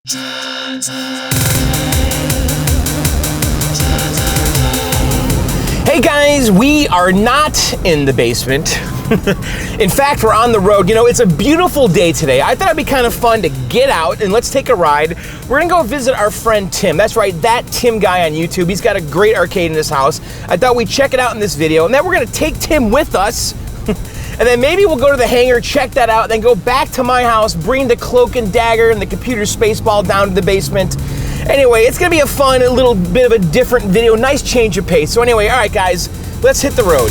Hey guys, we are not in the basement. In fact, we're on the road. You know, it's a beautiful day today. I thought it'd be kind of fun to get out and let's take a ride. We're gonna go visit our friend Tim. That's right, that Tim guy on YouTube. He's got a great arcade in his house. I thought we'd check it out in this video, and then we're gonna take Tim with us. And then maybe we'll go to the hangar, check that out, then go back to my house, bring the Cloak and Dagger and the computer spaceball down to the basement. Anyway, it's gonna be a fun, a little bit of a different video, nice change of pace. So anyway, all right guys, let's hit the road.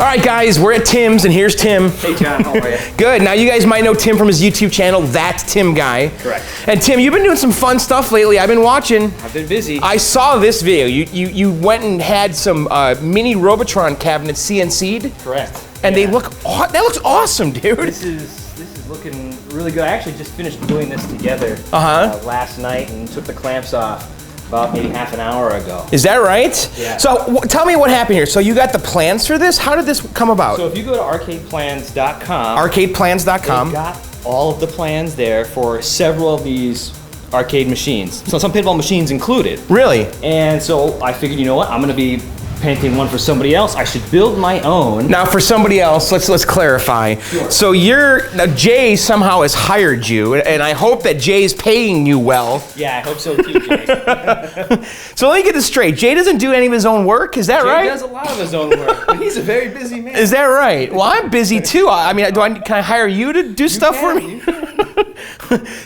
All right, guys, we're at Tim's, and here's Tim. Hey, John, how are you? Good. Now, you guys might know Tim from his YouTube channel, That Tim Guy. Correct. And Tim, you've been doing some fun stuff lately. I've been watching. I've been busy. I saw this video. You went and had some mini Robotron cabinets CNC'd. Correct. And they look, that looks awesome, dude. This is looking really good. I actually just finished doing this together last night and took the clamps off about maybe half an hour ago. Is that right? Yeah. So tell me what happened here. So you got the plans for this? How did this come about? So if you go to arcadeplans.com, arcadeplans.com. they've got all of the plans there for several of these arcade machines. So some pinball machines included. Really? And so I figured, you know what, I'm gonna be painting one for somebody else. I should build my own. Now for somebody else, let's clarify. Sure. So now Jay somehow has hired you, and I hope that Jay's paying you well. Yeah, I hope so too, Jay. So let me get this straight. Jay doesn't do any of his own work, is that right? He does a lot of his own work, but he's a very busy man. Is that right? Well, I'm busy too. I mean, can I hire you to do stuff for me?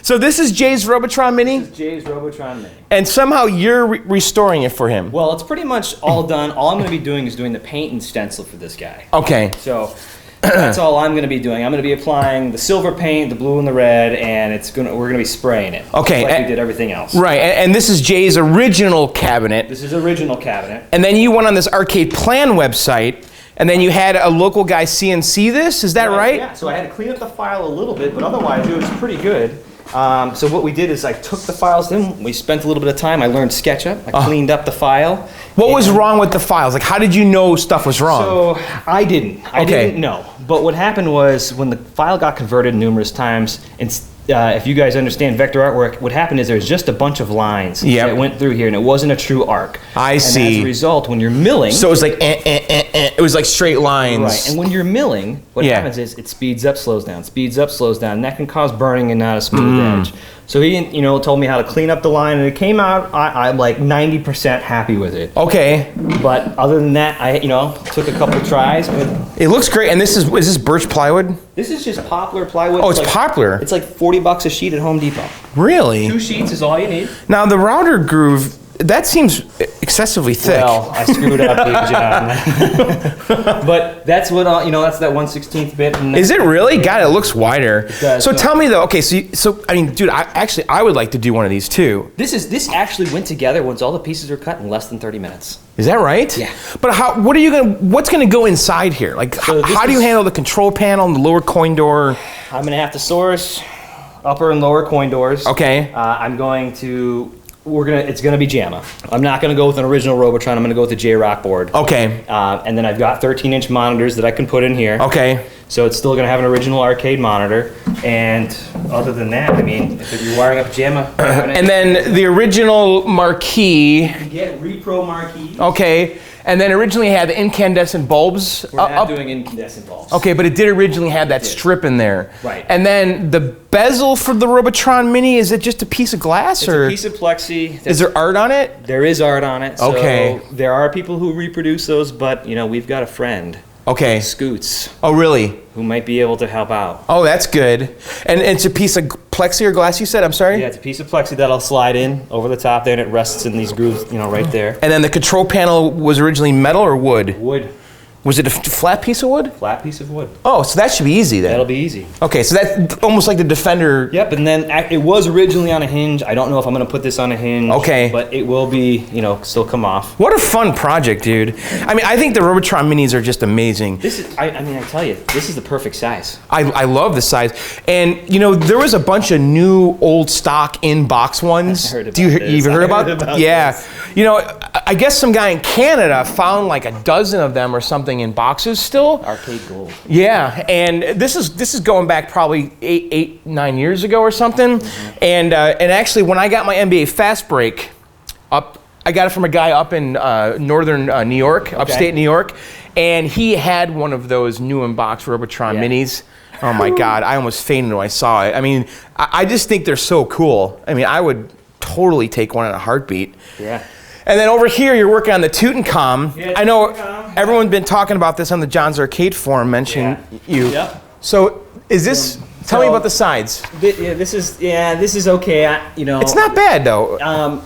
So this is Jay's Robotron Mini? This is Jay's Robotron Mini. And somehow you're restoring it for him. Well, it's pretty much all done. All I'm going to be doing is doing the paint and stencil for this guy. Okay. So that's all I'm going to be doing. I'm going to be applying the silver paint, the blue and the red, and we're going to be spraying it. Okay. Like we did everything else. Right, and this is Jay's original cabinet. This is original cabinet. And then you went on this Arcade Plan website, and then you had a local guy CNC this, is that right? Yeah, so I had to clean up the file a little bit, but otherwise it was pretty good. So what we did is I took the files in, we spent a little bit of time, I learned SketchUp, I cleaned up the file. What was wrong with the files? Like, how did you know stuff was wrong? So I didn't know. But what happened was when the file got converted numerous times, if you guys understand vector artwork, what happened is there's just a bunch of lines that went through here, and it wasn't a true arc. I see. And as a result, when you're milling... So it was like, it was like straight lines. Right, and when you're milling, what happens is it speeds up, slows down, and that can cause burning and not a smooth edge. So he, told me how to clean up the line, and it came out, I'm like 90% happy with it. Okay. But other than that, I, took a couple tries. But it looks great, and is this birch plywood? This is just poplar plywood. Oh, it's poplar. It's like $40 a sheet at Home Depot. Really? 2 sheets is all you need. Now the router groove, that seems excessively thick. Well, I screwed up, John. But that's what that's that 1/16 bit. And is it really? God, it looks wider. It does. So tell me though. Okay, so I mean, dude, I would like to do one of these too. This actually went together once all the pieces were cut in less than 30 minutes. Is that right? Yeah. But what's gonna go inside here? Like, how do you handle the control panel and the lower coin door? I'm gonna have to source upper and lower coin doors. Okay. It's gonna be JAMA. I'm not gonna go with an original Robotron. I'm gonna go with the J-Rock board. Okay. And then I've got 13-inch monitors that I can put in here. Okay. So it's still gonna have an original arcade monitor. And other than that, I mean, if you're wiring up JAMA. And then the original marquee. You get repro marquee. Okay. And then originally had the incandescent bulbs. We're not doing incandescent bulbs. Okay, but it did originally have that strip in there. Right. And then the bezel for the Robotron Mini, is it just a piece of glass? It's or a piece of plexi. Is there art on it? There is art on it. Okay. So there are people who reproduce those, but we've got a friend. Okay. Scoots. Oh, really? Who might be able to help out. Oh, that's good. And it's a piece of plexi or glass, you said? I'm sorry? Yeah, it's a piece of plexi that'll slide in over the top there, and it rests in these grooves, right there. And then the control panel was originally metal or wood? Wood. Was it a flat piece of wood? Flat piece of wood. Oh, so that should be easy then. That'll be easy. Okay, so that's almost like the Defender. Yep, and then it was originally on a hinge. I don't know if I'm going to put this on a hinge. Okay. But it will be, still come off. What a fun project, dude. I mean, I think the Robotron minis are just amazing. This is, I tell you, this is the perfect size. I love the size. And, there was a bunch of new old stock in-box ones. I heard about this. You heard about this. I guess some guy in Canada found like a dozen of them or something in boxes still. Arcade gold. Yeah, and this is going back probably 9 years ago or something. Mm-hmm. And actually, when I got my NBA Fast Break I got it from a guy up in northern New York, upstate New York, and he had one of those new in-box Robotron minis. Oh my God, I almost fainted when I saw it. I mean, I just think they're so cool. I mean, I would totally take one in a heartbeat. Yeah. And then over here, you're working on the Tocon. Yeah, I know everyone's been talking about this on the John's Arcade forum, mentioning you. Yep. So is this? Tell me about the sides. This is okay. It's not bad though.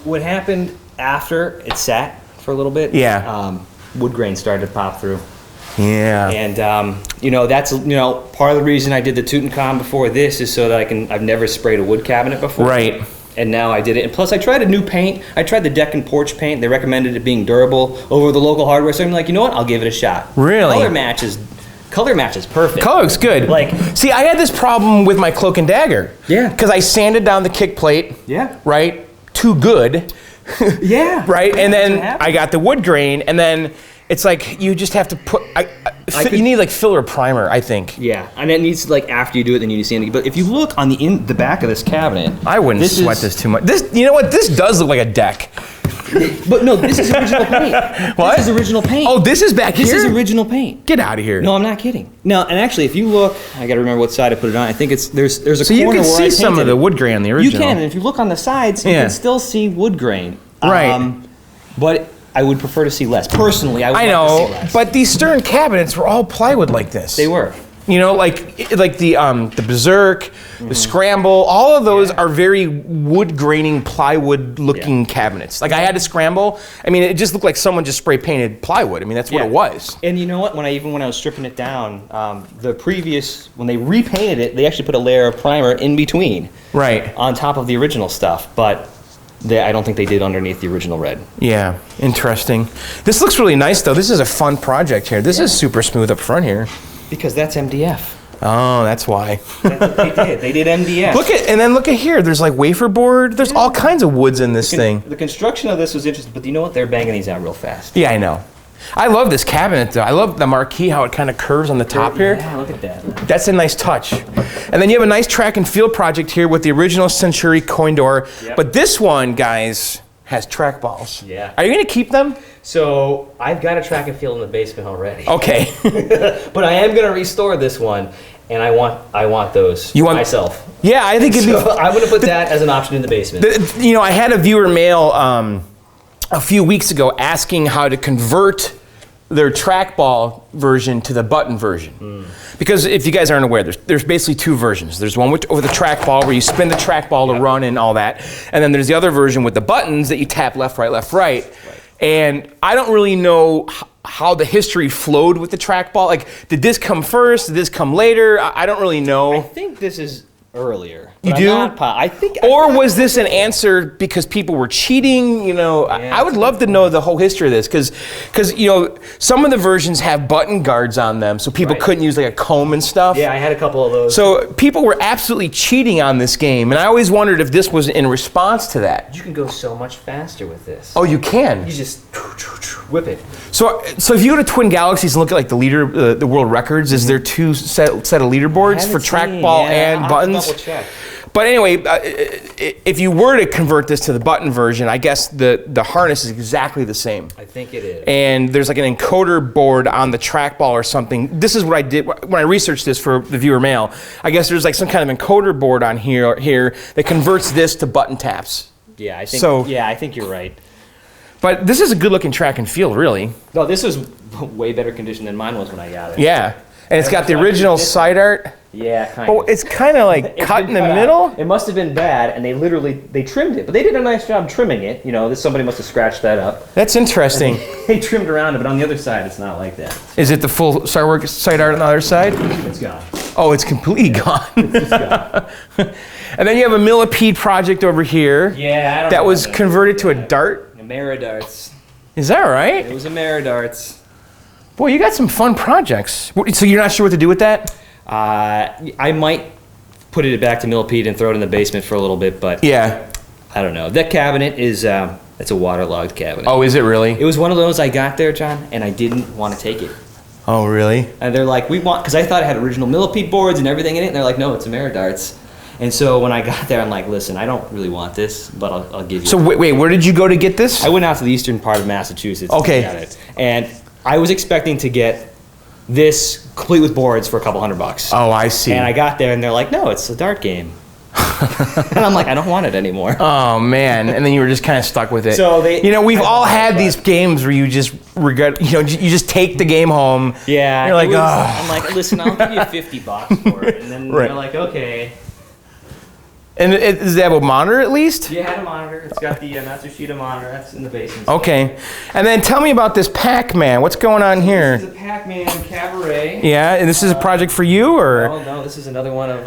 What happened after it sat for a little bit? Yeah. Wood grain started to pop through. Yeah. And that's part of the reason I did the Tocon before this is so that I've never sprayed a wood cabinet before. Right. And now I did it. And plus I tried a new paint. I tried the deck and porch paint. They recommended it being durable over the local hardware. So I'm like, you know what? I'll give it a shot. Really? Color match is perfect. Color looks good. See, I had this problem with my Cloak and Dagger. Yeah. Because I sanded down the kick plate. Yeah. Right? Too good. Yeah. Right? And then I got the wood grain, and then it's like you just have to put. You need like filler primer, I think. Yeah, and it needs after you do it, then you need to sand it. But if you look on the back of this cabinet, I wouldn't sweat this too much. You know what? This does look like a deck. But no, this is original paint. What? This is original paint. Oh, this is back here? This is original paint. Get out of here. No, I'm not kidding. No, and actually, if you look, I got to remember what side I put it on. I think there's a corner where I So you can see some of the wood grain on the original. You can, and if you look on the sides, you can still see wood grain. Right. But I would prefer to see less. Personally, I would like to see less. But these stern cabinets were all plywood like this. They were. Like the Berserk, the Scramble, all of those are very wood graining, plywood looking cabinets. Like I had a Scramble. I mean, it just looked like someone just spray painted plywood. I mean, that's what it was. And you know what? When I was stripping it down, when they repainted it, they actually put a layer of primer in between. Right. On top of the original stuff, but I don't think they did underneath the original red. Yeah, interesting. This looks really nice though. This is a fun project here. This is super smooth up front here. Because that's MDF. Oh, that's why. That's what they did. They did MDF. Look at here. There's like wafer board. There's all kinds of woods in this thing. The construction of this was interesting, but you know what? They're banging these out real fast. Yeah, I know. I love this cabinet though. I love the marquee, how it kind of curves on the top here. Yeah, look at that. That's a nice touch. And then you have a nice track and field project here with the original Century coin door. Yep. But this one, guys, has track balls. Yeah. Are you going to keep them? So I've got a track and field in the basement already. Okay. But I am going to restore this one, and I want those myself. Yeah, I think it'd be. I'm going to put that as an option in the basement. I had a viewer mail a few weeks ago asking how to convert their trackball version to the button version. Because if you guys aren't aware, there's basically two versions. There's one with the trackball where you spin the trackball to run and all that. And then there's the other version with the buttons that you tap left, right. And I don't really know how the history flowed with the trackball. Like, did this come first? Did this come later? I don't really know. I think this is earlier. You do? I think. Or was this an answer because people were cheating? I would love to know the whole history of this because some of the versions have button guards on them, so people couldn't use like a comb and stuff. Yeah, I had a couple of those. So people were absolutely cheating on this game, and I always wondered if this was in response to that. You can go so much faster with this. Oh, you can. You just whip it. So if you go to Twin Galaxies and look at like the world records, is there two set of leaderboards for trackball and buttons? Double check. But anyway, if you were to convert this to the button version, I guess the harness is exactly the same. I think it is. And there's like an encoder board on the trackball or something. This is what I did when I researched this for the viewer mail. I guess there's like some kind of encoder board on here that converts this to button taps. Yeah, I think you're right. But this is a good looking track and field, really. No, this is way better condition than mine was when I got it. Yeah. And it's got the original side art. Yeah, kind of. Oh, it's kind of like cut in the middle. It must have been bad, and they trimmed it, but they did a nice job trimming it. You know, somebody must have scratched that up. That's interesting. They trimmed around it, but on the other side, it's not like that. Is it the full side art on the other side? It's gone. Oh, it's completely gone. It's just gone. And then you have a Millipede project over here. Yeah, I don't that know was converted to a dart. Ameridarts. Is that right? It was Ameridarts. Boy, you got some fun projects. So you're not sure what to do with that? I might put it back to Millipede and throw it in the basement for a little bit, but yeah, I don't know. That cabinet is it's a waterlogged cabinet. Oh, is it really? It was one of those I got there, John, and I didn't want to take it. Oh, really? And they're like, because I thought it had original Millipede boards and everything in it, and they're like, no, it's Ameridarts. And so when I got there, I'm like, listen, I don't really want this, but I'll give you. So wait, where did you go to get this? I went out to the eastern part of Massachusetts. Okay. And got it. And I was expecting to get this complete with boards for a couple $100. Oh, I see. And I got there, and they're like, no, it's a dart game. And I'm like, I don't want it anymore. Oh, man. And then you were just kind of stuck with it. So we've all had these games where you just regret, you just take the game home. Yeah. You're like, oh. I'm like, listen, I'll give you $50 for it. And then right. they're like, okay. And does it have a monitor at least? Yeah, it had a monitor. It's got the Matsushita monitor. That's in the basement. Okay. And then tell me about this Pac-Man. What's going on here? This is a Pac-Man Cabaret. Yeah, and this is a project for you, or? Oh, no, this is another one of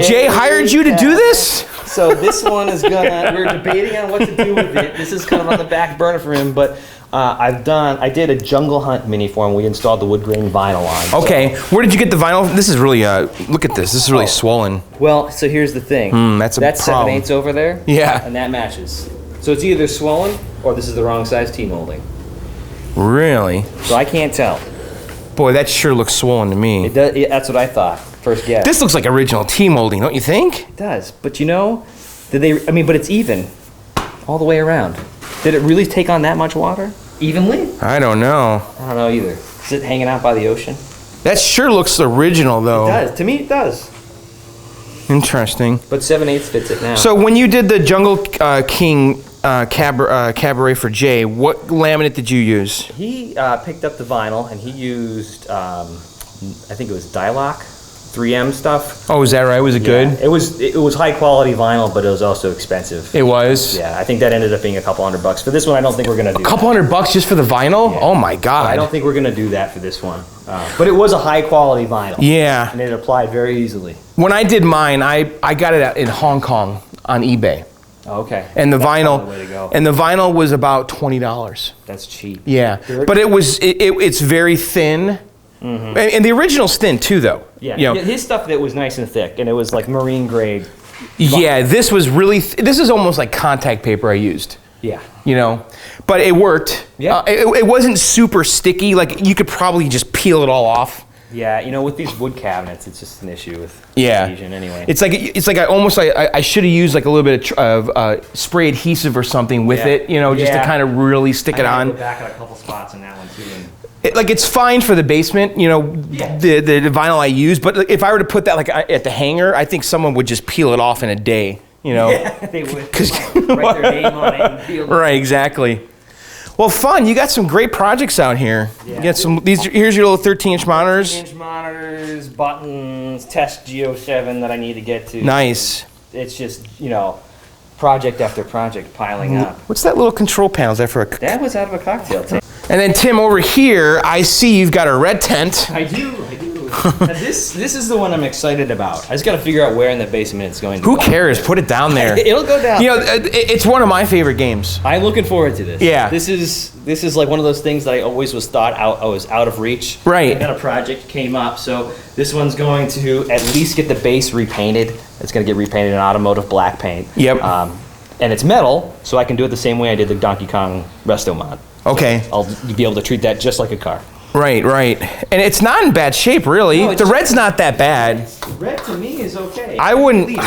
Jay hired you to do this? So this one is we're debating on what to do with it. This is kind of on the back burner for him, but I did a Jungle Hunt mini form. We installed the wood grain vinyl on. Okay, where did you get the vinyl? This is really, look at this. This is really swollen. Well, so here's the thing. That's a That's problem. 7/8 over there. Yeah. And that matches. So it's either swollen or this is the wrong size T-molding. Really? So I can't tell. Boy, that sure looks swollen to me. That's what I thought. First guess. This looks like original T-molding, don't you think? It does. But but it's even all the way around. Did it really take on that much water? Evenly? I don't know. I don't know either. Is it hanging out by the ocean? That sure looks original, though. It does. To me, it does. Interesting. But 7/8 fits it now. So when you did the Jungle King Cabaret for Jay, what laminate did you use? He picked up the vinyl, and he used, I think it was Dialock 3M stuff. Oh, is that right? Was it good? It was high quality vinyl, but it was also expensive. It was? Yeah, I think that ended up being a couple $100. For this one, I don't think we're going to do a couple $100 just for the vinyl? Yeah. Oh my God. I don't think we're going to do that for this one. But it was a high quality vinyl. Yeah. And it applied very easily. When I did mine, I got it in Hong Kong on eBay. Oh, okay. And the That's vinyl, the way to go. and the vinyl was about $20. That's cheap. Yeah, but it's very thin. Mm-hmm. And the original's thin too, though. Yeah, his stuff that was nice and thick, and it was like marine grade. Yeah, this was really. This is almost like contact paper I used. Yeah. But it worked. Yeah. It wasn't super sticky. Like you could probably just peel it all off. Yeah, with these wood cabinets, it's just an issue with adhesion anyway. It's like I should have used like a little bit of spray adhesive or something with it, just to kind of really stick it on. I go back at a couple spots on that one too. It's fine for the basement, the vinyl I use, but if I were to put that like at the hangar, I think someone would just peel it off in a day, Yeah, they would. Write their name on it and peel it. Right, exactly. Well, fun. You got some great projects out here. Yeah. You got some. Here's your little 13-inch monitors. 13-inch monitors, buttons, test Geo 7 that I need to get to. Nice. It's just project after project piling up. What's that little control panel? Is that for a? That was out of a cocktail tank. And then Tim, over here, I see you've got a red tent. I do. This is the one I'm excited about. I just got to figure out where in the basement it's going to Who go. cares? Put it down there. It'll go down. It's one of my favorite games. I'm looking forward to this. Yeah. This is like one of those things that I always was out of reach. Right. And then a project came up, so this one's going to at least get the base repainted. It's going to get repainted in automotive black paint. Yep. And it's metal, so I can do it the same way I did the Donkey Kong Resto mod. Okay. So I'll be able to treat that just like a car. Right. And it's not in bad shape, really. No, the red's not that bad. Red to me is okay. I wouldn't.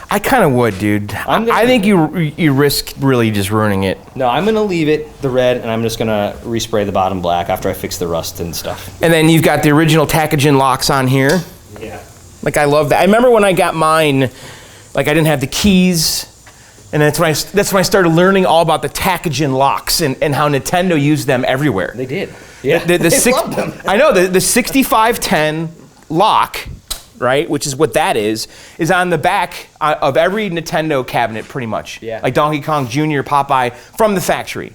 I kind of would, dude. I think you risk really just ruining it. No, I'm going to leave it, the red, and I'm just going to respray the bottom black after I fix the rust and stuff. And then you've got the original Tocon locks on here. Yeah. Like, I love that. I remember when I got mine, like, I didn't have the keys. And that's when I started learning all about the Tocon locks and how Nintendo used them everywhere. They did. Yeah. They loved them. I know the 6510 lock, right, which is what that is on the back of every Nintendo cabinet, pretty much. Yeah. Like Donkey Kong Jr., Popeye, from the factory.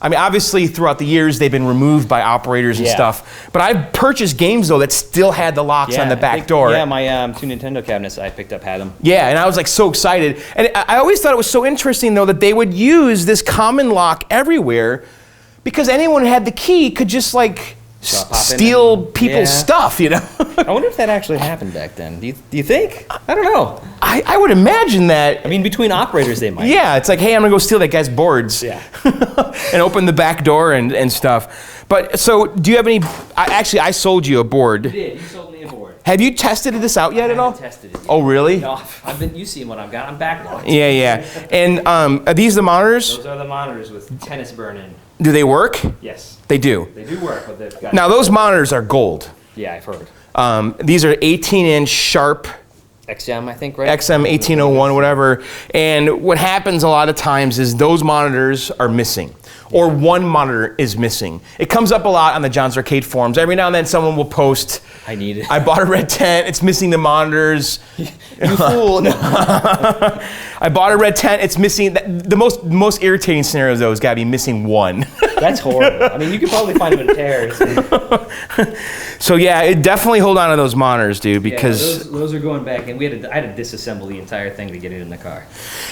I mean, obviously, throughout the years, they've been removed by operators and stuff. But I've purchased games, though, that still had the locks on the back door. Yeah, my 2 Nintendo cabinets I picked up had them. Yeah, and I was like so excited. And I always thought it was so interesting, though, that they would use this common lock everywhere because anyone who had the key could just like steal people's stuff, you know? I wonder if that actually happened back then. Do you think? I don't know. I would imagine that. I mean, between operators, they might. Yeah, it's like, hey, I'm gonna go steal that guy's boards. Yeah. And open the back door and stuff. But so, do you have any? Actually, I sold you a board. You did. You sold me a board. Have you tested this out yet at all? I haven't tested it yet. Oh, really? No, you see what I've got. I'm backlogged. Yeah. And are these the monitors? Those are the monitors with tennis burn-in. Do they work? Yes. They do. They do work, but they've got. Now those monitors are gold. Yeah, I've heard. These are 18-inch sharp. XM, I think, right? XM 1801, whatever. And what happens a lot of times is those monitors are missing, or one monitor is missing. It comes up a lot on the John's Arcade forums. Every now and then someone will post, I need it. I bought a red tent, it's missing the monitors. You fool. No. I bought a red tent, it's missing. The most irritating scenario, though, is gotta be missing one. That's horrible. I mean, you can probably find them in pairs. So yeah, definitely hold on to those monitors, dude, because those are going back, and I had to disassemble the entire thing to get it in the car.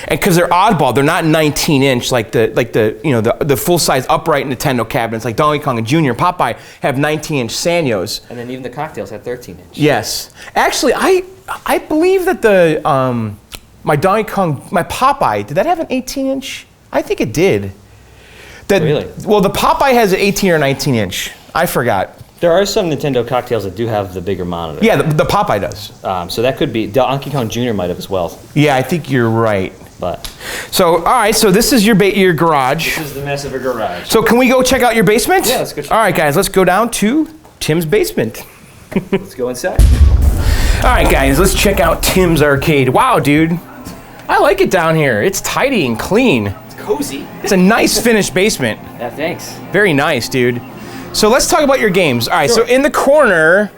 And because they're oddball, they're not 19-inch like the full-size upright Nintendo cabinets like Donkey Kong and Jr. and Popeye have 19-inch Sanyos. And then even the cocktails had 13-inch. Yes, actually, I believe that my Donkey Kong, my Popeye, did that have an 18-inch? I think it did. Really? Well, the Popeye has an 18 or 19-inch. I forgot. There are some Nintendo cocktails that do have the bigger monitor. Yeah, the Popeye does. So that could be, Donkey Kong Jr. might have as well. Yeah, I think you're right. But so, all right, so this is your garage. This is the mess of a garage. So can we go check out your basement? Yeah, let's go check All right, guys, let's go down to Tim's basement. Let's go inside. All right, guys, let's check out Tim's Arcade. Wow, dude. I like it down here. It's tidy and clean. It's cozy. It's a nice finished basement. Yeah, thanks. Very nice, dude. So let's talk about your games. All right, Sure. So in the corner,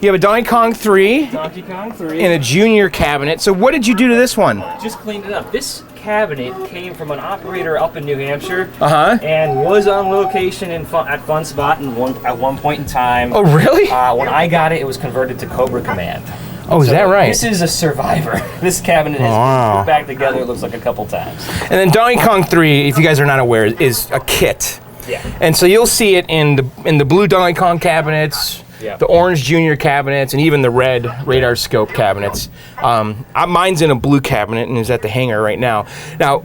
you have a Donkey Kong 3. Donkey Kong 3. And a Junior cabinet. So what did you do to this one? Just cleaned it up. This cabinet came from an operator up in New Hampshire. And was on location at Fun Spot at one point in time. Oh, really? When I got it, it was converted to Cobra Command. Oh, is that right? This is a survivor. This cabinet is put back together, it looks like a couple times. And then Donkey Kong 3, if you guys are not aware, is a kit. Yeah. And so you'll see it in the blue Donkey Kong cabinets, the orange Junior cabinets, and even the red radar scope cabinets. Mine's in a blue cabinet and is at the hangar right now. Now,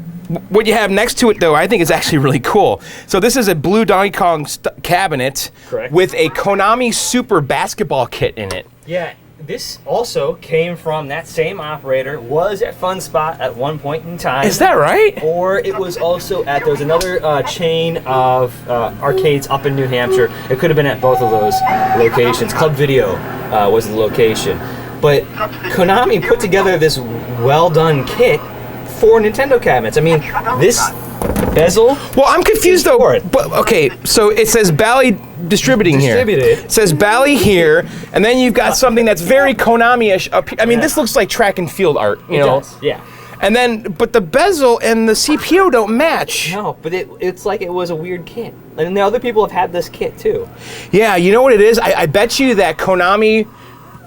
what you have next to it, though, I think is actually really cool. So this is a blue Donkey Kong cabinet with a Konami Super Basketball kit in it. Yeah. This also came from that same operator, was at Fun Spot at one point in time. Is that right? Or it was also at, there's another chain of arcades up in New Hampshire. It could have been at both of those locations. Club Video was the location. But Konami put together this well-done kit for Nintendo cabinets. I mean, this bezel. Well, I'm confused though. But okay, so it says Bally Distributing here. It says Bally here, and then you've got something that's very Konami-ish up here. I mean, this looks like track and field art, you know? Does, yeah. And then, but the bezel and the CPU don't match. No, but it's like it was a weird kit. And the other people have had this kit too. Yeah, you know what it is? I bet you that Konami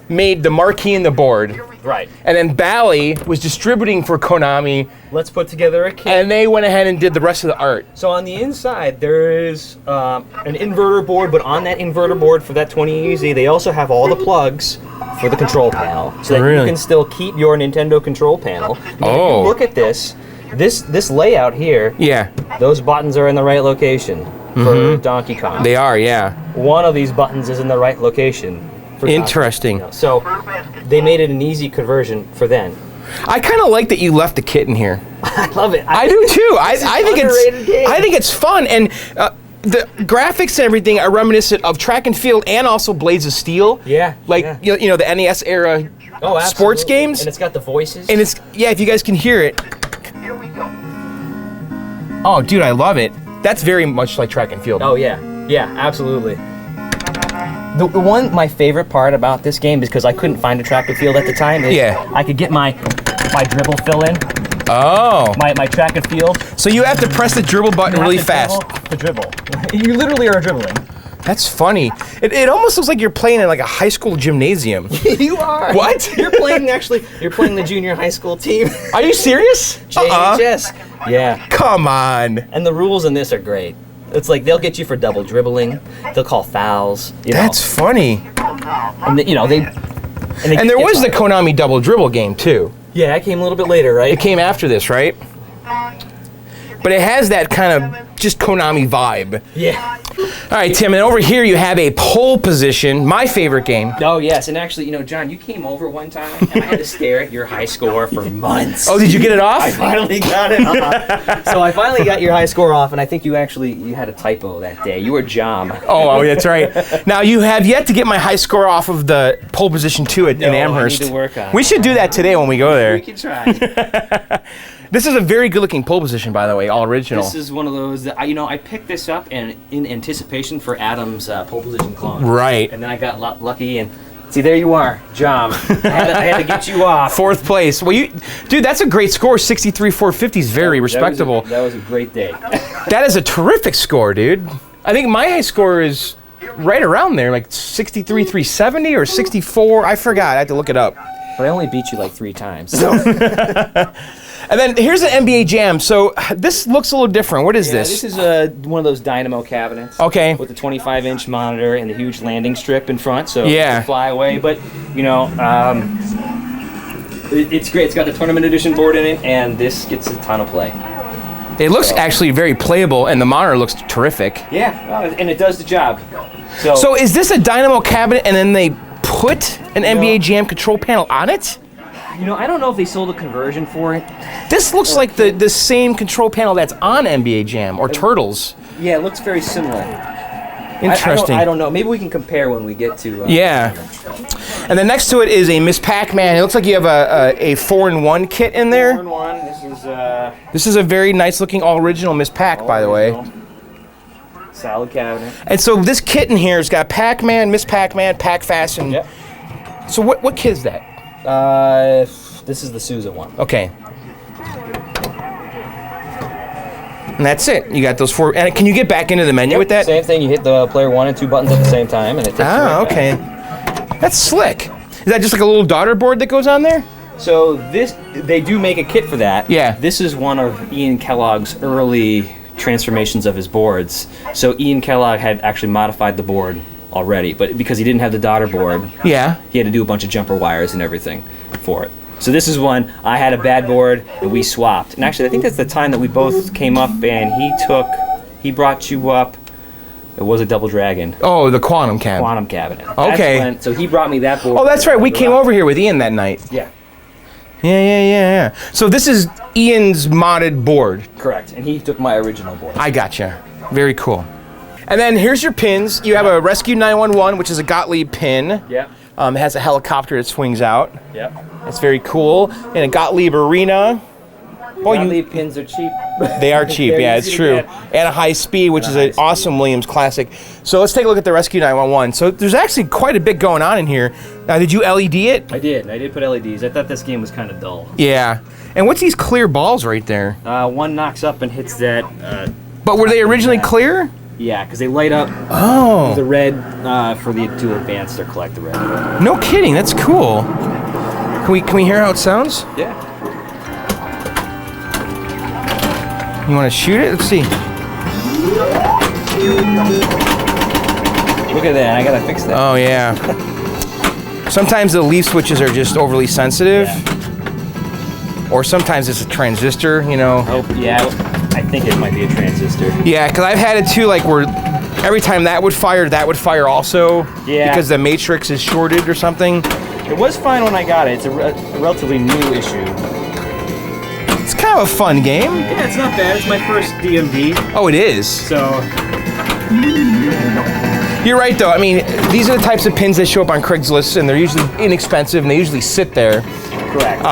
made the marquee and the board. Right. And then Bally was distributing for Konami. Let's put together a kit. And they went ahead and did the rest of the art. So on the inside, there is an inverter board, but on that inverter board for that 20EZ, they also have all the plugs for the control panel. So that you can still keep your Nintendo control panel. Oh. Look at this layout here. Yeah. Those buttons are in the right location for Donkey Kong. They are, yeah. One of these buttons is in the right location. Interesting. So they made it an easy conversion for then. I kind of like that you left the kit in here. I love it. I do too. I think it's fun, and the graphics and everything are reminiscent of Track and Field and also Blades of Steel. Yeah. Like you know the NES era sports games. And it's got the voices. And it's if you guys can hear it. Here we go. Oh, dude, I love it. That's very much like track and field. Oh, yeah. Yeah, absolutely. My favorite part about this game is because I couldn't find a track and field at the time. I could get my dribble fill in. Oh. My track and field. So you have to press the dribble button really fast. To dribble. You literally are dribbling. That's funny. It almost looks like you're playing in like a high school gymnasium. You are. What? You're playing the junior high school team. Are you serious? JHS. Yeah. Come on. And the rules in this are great. It's like they'll get you for double dribbling. They'll call fouls. That's funny. And there was the Konami double dribble game too. Yeah, it came a little bit later, right? It came after this, right? But it has that kind of just Konami vibe. Yeah. All right, Tim, and over here you have a pole position, my favorite game. Oh, yes, and actually, John, you came over one time, and I had to stare at your high score for months. Oh, did you get it off? I finally got it off. So I finally got your high score off, and I think you had a typo that day. You were Jom. Oh, that's right. Now, you have yet to get my high score off of the pole position 2 in Amherst. I need to work on it. We should do that today when we go there. We can try. This is a very good-looking pole position, by the way, all original. This is one of those that I picked this up in anticipation for Adam's pole position clone. Right. And then I got lucky and see, there you are, Jom. I had to get you off. 4th place. Well, dude, that's a great score. 63,450 is very respectable. That was a great day. That is a terrific score, dude. I think my high score is right around there, like 63,370 or 64. I forgot. I had to look it up. But I only beat you like 3 times. So. And then here's an NBA Jam. So this looks a little different. What is this? This is one of those dynamo cabinets. Okay. With the 25-inch monitor and the huge landing strip in front, so yeah. You can fly away. But it's great. It's got the tournament edition board in it, and this gets a ton of play. It looks actually very playable, and the monitor looks terrific. Yeah, and it does the job. So is this a dynamo cabinet, and then they put an NBA Jam control panel on it? I don't know if they sold a conversion for it. This looks like the same control panel that's on NBA Jam or Turtles. Yeah, it looks very similar. Interesting. I don't know. Maybe we can compare when we get to... yeah. And then next to it is a Miss Pac-Man. It looks like you have a 4-in-1 kit in there. 4-in-1. This is a very nice-looking all-original Miss Pac, by the way. Solid cabinet. And so this kit in here has got Pac-Man, Miss Pac-Man, Pac-Fast, and... Yep. So what kit is that? This is the Sousa one. Okay. And that's it. You got those 4. And can you get back into the menu with that? Same thing. You hit the player 1 and 2 buttons at the same time, and it takes you right okay. back. That's slick. Is that just like a little daughter board that goes on there? So they do make a kit for that. Yeah. This is one of Ian Kellogg's early transformations of his boards. So Ian Kellogg had actually modified the board already, but because he didn't have the daughter board, he had to do a bunch of jumper wires and everything for it. So this is one, I had a bad board and we swapped. And actually I think that's the time that we both came up and he brought you up. It was a Double Dragon. Oh, the Quantum cabinet. Quantum cabinet. Okay. So he brought me that board. Oh, that's right. We came over here with Ian that night. Yeah. Yeah. So this is Ian's modded board. Correct. And he took my original board. I gotcha. Very cool. And then here's your pins. You have a Rescue 911, which is a Gottlieb pin. Yep. It has a helicopter that swings out. Yep. That's very cool. And a Gottlieb Arena. Gottlieb pins are cheap. They are cheap, yeah, it's true. And a high speed, which is an awesome Williams classic. So let's take a look at the Rescue 911. So there's actually quite a bit going on in here. Now, did you LED it? I did put LEDs. I thought this game was kind of dull. Yeah. And what's these clear balls right there? One knocks up and hits that. But were they originally clear? Yeah, because they light up the red for the to advance or collect the red. No kidding, that's cool. Can we hear how it sounds? Yeah. You want to shoot it? Let's see. Look at that, I gotta fix that. Oh yeah. Sometimes the leaf switches are just overly sensitive. Yeah. Or sometimes it's a transistor, Oh, yeah. I think it might be a transistor. Yeah, because I've had it too, like where every time that would fire also. Yeah. Because the matrix is shorted or something. It was fine when I got it. It's a relatively new issue. It's kind of a fun game. Yeah, it's not bad. It's my first DMV. Oh, it is. So. You're right, though. I mean, these are the types of pins that show up on Craigslist, and they're usually inexpensive, and they usually sit there. Correct.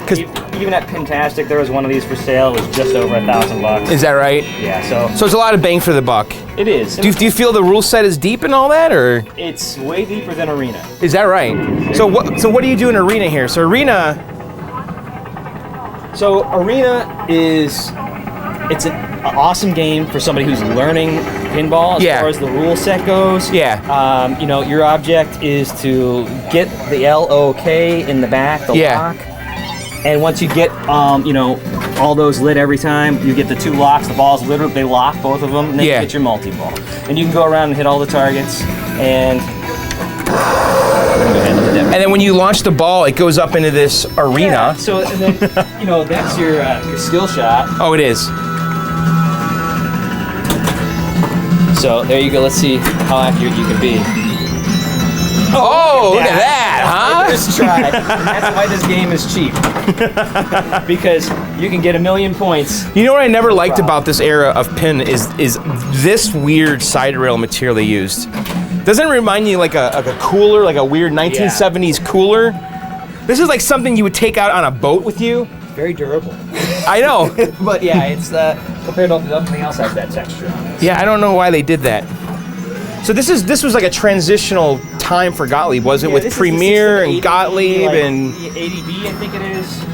Because even at Pintastic, there was one of these for sale. It was just over $1,000. Is that right? Yeah. So it's a lot of bang for the buck. It is. Do you feel the rule set is deep and all that, or? It's way deeper than Arena. Is that right? So what do you do in Arena here? So Arena is it's an awesome game for somebody who's learning pinball as far as the rule set goes. Yeah. You know, your object is to get the LOK in the back, the lock. And once you get, you know, all those lit every time, you get the 2 locks. The balls literally, they lock both of them, and then you get your multi-ball. And you can go around and hit all the targets, and and then when you launch the ball, it goes up into this arena. Yeah, so, and then, you know, that's your skill shot. Oh, it is. So there you go. Let's see how accurate you can be. Oh, look at that, huh? First try. That's why this game is cheap. Because you can get 1,000,000 points. You know what I never liked about this era of pin is this weird side rail material they used. Doesn't it remind you like a cooler, like a weird 1970s cooler? This is like something you would take out on a boat with you. Very durable. I know. But yeah, it's compared to everything else has that texture on it. Yeah, I don't know why they did that. So this was like a transitional time for Gottlieb, was it? With Premiere and Gottlieb and ADB, I think it is.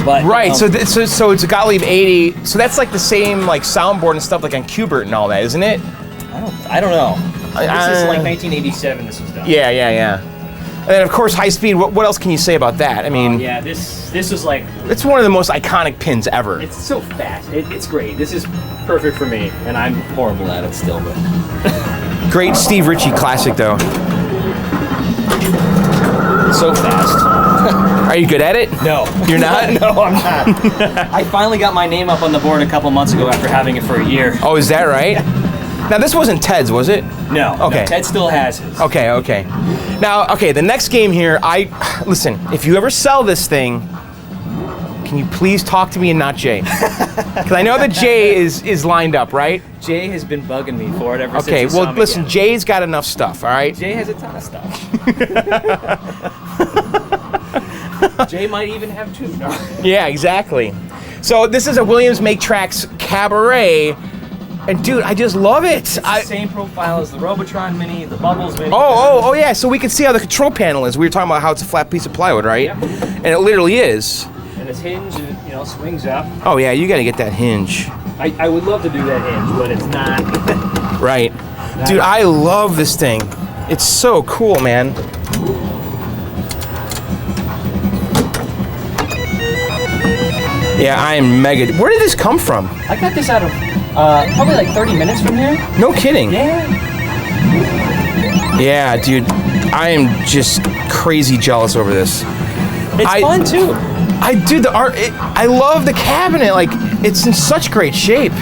But right. So it's a Gottlieb 80. So that's like the same like soundboard and stuff like on Qbert and all that, isn't it? I don't know. This is like 1987. This was done. Yeah. And then of course high speed. What else can you say about that? I mean, yeah, this was like it's one of the most iconic pins ever. It's so fast. It's great. This is perfect for me, and I'm horrible at it still. But great Steve Ritchie classic though. So fast. Are you good at it? No. You're not? No, I'm not. I finally got my name up on the board a couple months ago after having it for a year. Oh, is that right? Now this wasn't Ted's, was it? No. Okay. No, Ted still has his. Okay. Now, the next game here, listen, if you ever sell this thing, can you please talk to me and not Jay? Because I know that Jay is lined up, right? Jay has been bugging me for it ever since Okay, he well, saw me listen, again. Jay's got enough stuff, all right? Jay has a ton of stuff. Jay might even have 2. No. Yeah, exactly. So this is a Williams Make Tracks Cabaret. And dude, I just love it. It's the same profile as the Robotron Mini, the Bubbles Mini. Oh, yeah. So we can see how the control panel is. We were talking about how it's a flat piece of plywood, right? Yep. And it literally is. And it's hinged and, you know, swings up. Oh yeah, you got to get that hinge. I would love to do that hinge, but it's not. Right. Dude, I love this thing. It's so cool, man. Yeah, I am mega. Where did this come from? I got this out of probably like 30 minutes from here. No kidding. Yeah. Yeah, dude. I am just crazy jealous over this. It's fun too. The art. I love the cabinet. Like, it's in such great shape.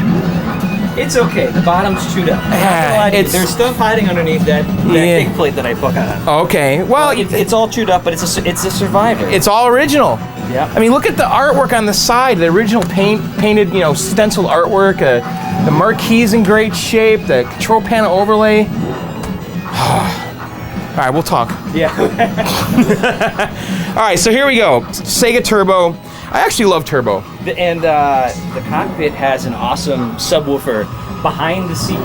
It's okay. The bottom's chewed up. There's stuff hiding underneath that big plate that I put on. Okay. Well, it's all chewed up, but it's a survivor. It's all original. Yeah. I mean, look at the artwork on the side. The original painted, stenciled artwork. The marquee's in great shape. The control panel overlay. All right, we'll talk. Yeah. All right, so here we go. Sega Turbo. I actually love Turbo. And the cockpit has an awesome subwoofer behind the seat.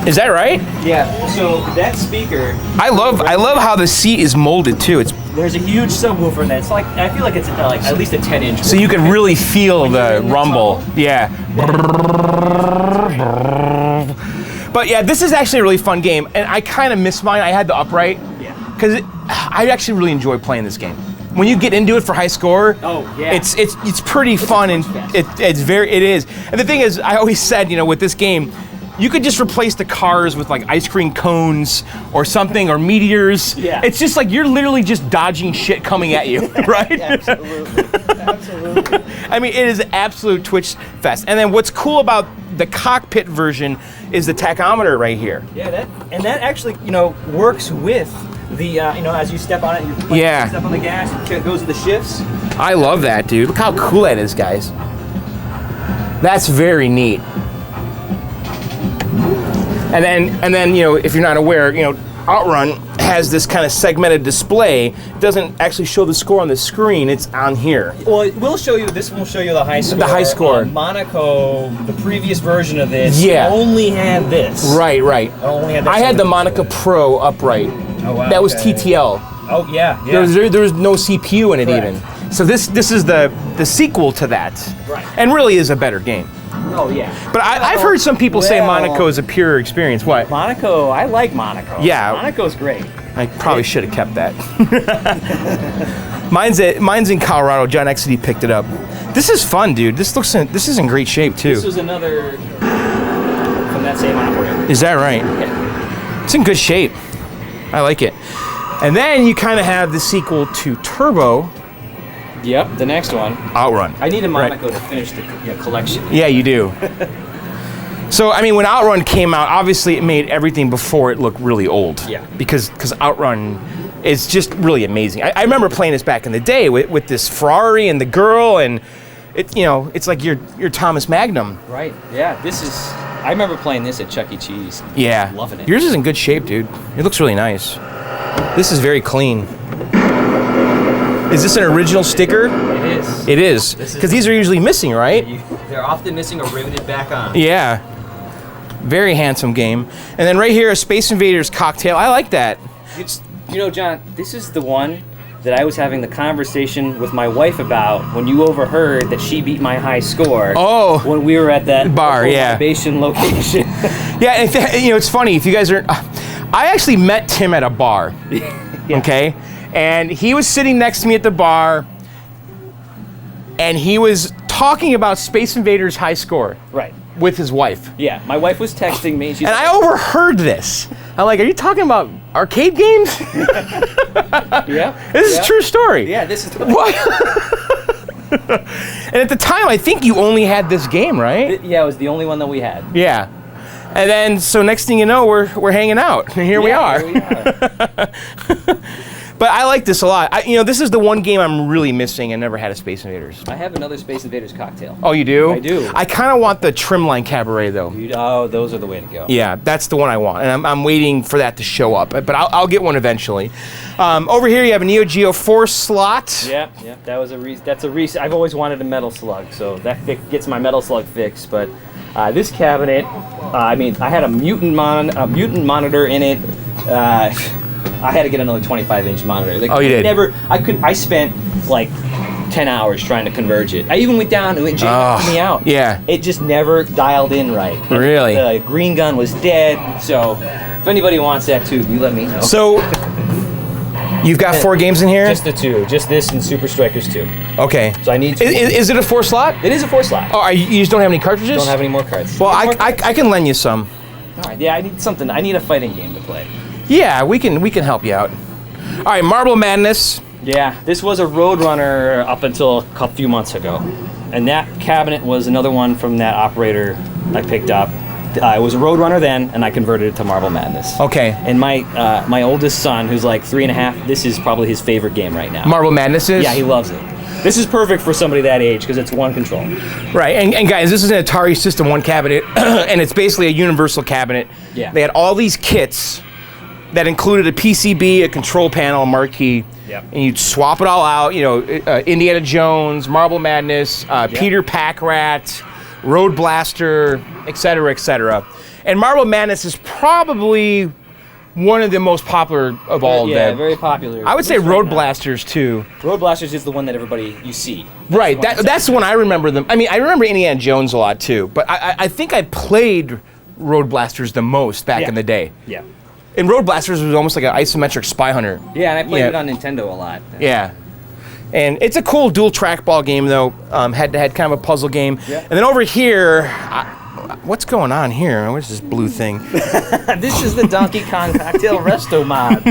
Is that right? Yeah. So that speaker. I love how the seat is molded too. There's a huge subwoofer in that. It's like, I feel like it's like at least a 10-inch. So you can really feel the rumble. Yeah. But yeah, this is actually a really fun game, and I kind of miss mine. I had the upright. Yeah. Because I actually really enjoy playing this game. When you get into it for high score, it's pretty fun, and it is. And the thing is, I always said, with this game, you could just replace the cars with like ice cream cones or something, or meteors. Yeah. It's just like you're literally just dodging shit coming at you, right? Absolutely. I mean, it is absolute Twitch fest. And then what's cool about the cockpit version is the tachometer right here. Yeah, that actually, works with the, as you step on it, you step on the gas, it goes to the shifts. I love that, dude. Look how cool that is, guys. That's very neat. And then, if you're not aware, Outrun has this kind of segmented display. It doesn't actually show the score on the screen. It's on here. Well, it will show you. This will show you the high score. The high score. Monaco, the previous version of this, yeah, only had this. Right. Only had I had the Monaco Pro upright. Oh wow. That was TTL. Oh yeah. There was no CPU in it. Correct. Even. So this is the sequel to that. Right. And really is a better game. Oh yeah. But I've heard some people say Monaco is a pure experience. What? Monaco, I like Monaco. Yeah. Monaco's great. I probably should have kept that. Mine's in Colorado. John XD picked it up. This is fun, dude. This is in great shape too. This was another from that same operator. Is that right? Yeah. It's in good shape. I like it. And then you kind of have the sequel to Turbo. Yep, the next one. Outrun. I need a Monaco to finish the collection. Yeah, you do. So, I mean, when Outrun came out, obviously it made everything before it look really old. Yeah. Because Outrun is just really amazing. I remember playing this back in the day with this Ferrari and the girl, and it's like your Thomas Magnum. Right. Yeah. I remember playing this at Chuck E. Cheese. Yeah. Loving it. Yours is in good shape, dude. It looks really nice. This is very clean. Is this an original sticker? It is. It is. Because these are usually missing, right? They're often missing or riveted back on. Yeah. Very handsome game. And then right here, a Space Invaders cocktail. I like that. John, this is the one that I was having the conversation with my wife about when you overheard that she beat my high score. Oh. When we were at that bar, yeah. Libation location. Yeah, it's funny. If you guys are... I actually met Tim at a bar. Yeah. Okay? And he was sitting next to me at the bar, and he was talking about Space Invaders high score. Right. With his wife. Yeah, my wife was texting me. And I overheard this. I'm like, are you talking about arcade games? Yeah. This is a true story. Yeah, this is... What? And at the time, I think you only had this game, right? Yeah, it was the only one that we had. Yeah. And then, so next thing you know, we're hanging out. And here we are. Here we are. But I like this a lot. This is the one game I'm really missing and never had a Space Invaders. I have another Space Invaders cocktail. Oh, you do? I do. I kind of want the Trimline Cabaret, though. Oh, those are the way to go. Yeah, that's the one I want. And I'm waiting for that to show up. But I'll get one eventually. Over here, you have a Neo Geo 4 slot. Yeah. That's a reason. I've always wanted a Metal Slug, so that gets my Metal Slug fix. But this cabinet, I had a mutant monitor in it. I had to get another 25-inch monitor. Oh, you did? I spent like 10 hours trying to converge it. I even went down and it jammed me out. Yeah. It just never dialed in right. Really? The green gun was dead. So if anybody wants that too, you let me know. So you've got 4 games in here? Just the 2. Just this and Super Strikers 2. Okay. So I need 2. Is it a 4 slot? It is a 4 slot. Oh, you just don't have any cartridges? Don't have any more cards. Well, I can lend you some. All right. Yeah, I need something. I need a fighting game to play. Yeah, we can help you out. All right, Marble Madness. Yeah, this was a Roadrunner up until a few months ago. And that cabinet was another one from that operator I picked up. It was a Roadrunner then, and I converted it to Marble Madness. Okay. And my oldest son, who's like 3.5, this is probably his favorite game right now. Marble Madness is? Yeah, he loves it. This is perfect for somebody that age because it's one control. Right, and guys, this is an Atari System 1 cabinet, and it's basically a universal cabinet. Yeah. They had all these kits that included a PCB, a control panel, a marquee, Yep. and you'd swap it all out. Indiana Jones, Marble Madness, Peter Pack-Rat, Road Blaster, etc., etc. And Marble Madness is probably one of the most popular of all of them. Yeah, very popular. I would say Road Blasters too. Road Blasters is the one that you see. Right, that's the one I remember them. I mean, I remember Indiana Jones a lot too, but I think I played Road Blasters the most back in the day. Yeah. And Road Blasters was almost like an isometric Spy Hunter. Yeah, and I played it on Nintendo a lot. Yeah. And it's a cool dual trackball game, though, head-to-head kind of a puzzle game. Yeah. And then over here, what's going on here? What's this blue thing? This is the Donkey Kong Cocktail Resto mod.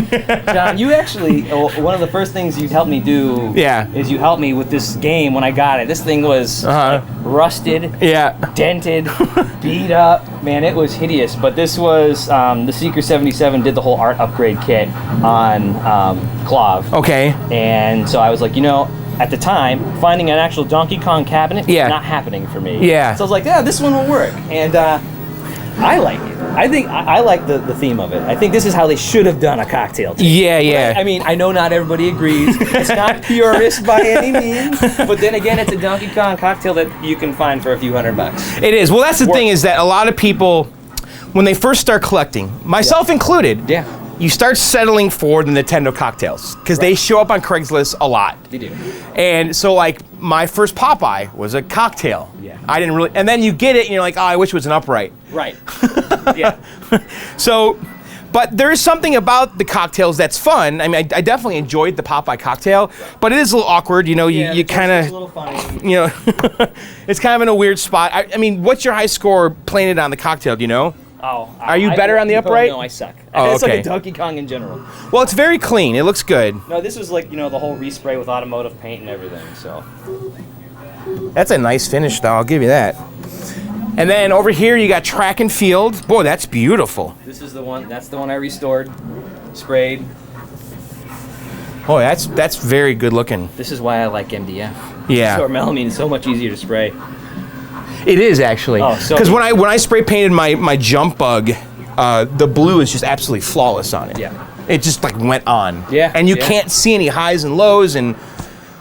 John, you actually, one of the first things you helped me do is you helped me with this game when I got it. This thing was rusted, dented, beat up. Man, it was hideous. But this was, the Seeker 77 did the whole art upgrade kit on Clav. Okay. And so I was like, at the time, finding an actual Donkey Kong cabinet was not happening for me. Yeah. So I was like, this one will work. And I like it. I think I like the theme of it. I think this is how they should have done a cocktail table. Yeah. I mean, I know not everybody agrees. It's not purist by any means. But then again, it's a Donkey Kong cocktail that you can find for a few $100. It is. Well, that's the thing is that a lot of people, when they first start collecting, myself included, you start settling for the Nintendo cocktails because they show up on Craigslist a lot. They do. And so, like, my first Popeye was a cocktail. Yeah. I didn't really, and then you get it and you're like, oh, I wish it was an upright. Right. Yeah. So, but there is something about the cocktails that's fun. I mean, I definitely enjoyed the Popeye cocktail, but it is a little awkward. You know, you kind of, a little funny. you know, it's kind of in a weird spot. I mean, what's your high score playing it on the cocktail? Do you know? Oh, are you better on the upright? No, I suck. Oh, it's okay. like a Donkey Kong in general. Well, it's very clean. It looks good. No, this was like, you know, the whole respray with automotive paint and everything, so. That's a nice finish, though. I'll give you that. And then over here, you got track and field. Boy, that's beautiful. This is the one, that's the one I restored, sprayed. Oh, that's very good looking. This is why I like MDF. Yeah. Or melamine is so much easier to spray. It is actually. Oh, so because when I spray painted my jump bug, the blue is just absolutely flawless on it. Yeah. It just like went on. Yeah. And you can't see any highs and lows and.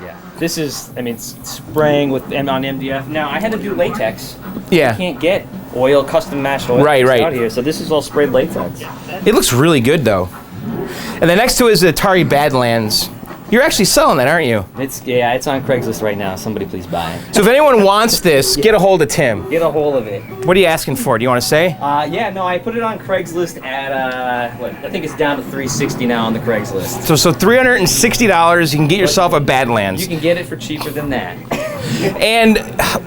Yeah. This is, I mean, spraying with on MDF. Now I had to do latex. Yeah. You can't get oil, custom matched oil out here, so this is all sprayed latex. It looks really good though. And then next to it is the Atari Badlands. You're actually selling that, aren't you? It's on Craigslist right now. Somebody please buy it. So if anyone wants this, get a hold of Tim. Get a hold of it. What are you asking for? Do you want to say? Yeah, no, I put it on Craigslist at I think it's down to $360 now on the Craigslist. So $360, you can get yourself a Badlands. You can get it for cheaper than that. And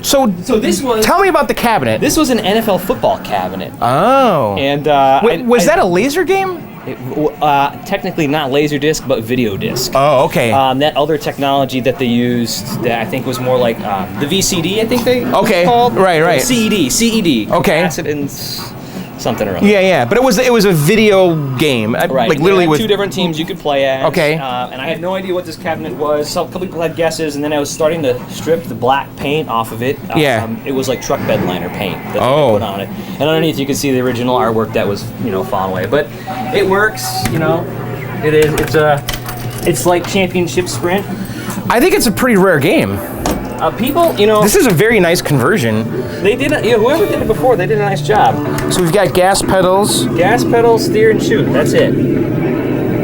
so this was. Tell me about the cabinet. This was an NFL football cabinet. Oh. And was that a laser game? Technically not Laserdisc, but video disc. Oh, okay. That other technology that they used, that I think was more like the VCD. I think they was called. Right. CED. Okay. Capacitance, something or other. Yeah. But it was a video game. Right. Like literally with two different teams you could play as. Okay. And I had no idea what this cabinet was. So a couple people had guesses, and then I was starting to strip the black paint off of it. It was like truck bed liner paint that they put on it. And underneath you can see the original artwork that was, fallen away. But it works, It is. It's like Championship Sprint. I think it's a pretty rare game. People, This is a very nice conversion. They did whoever did it before, they did a nice job. So we've got gas pedals. Gas pedals, steer and shoot. That's it.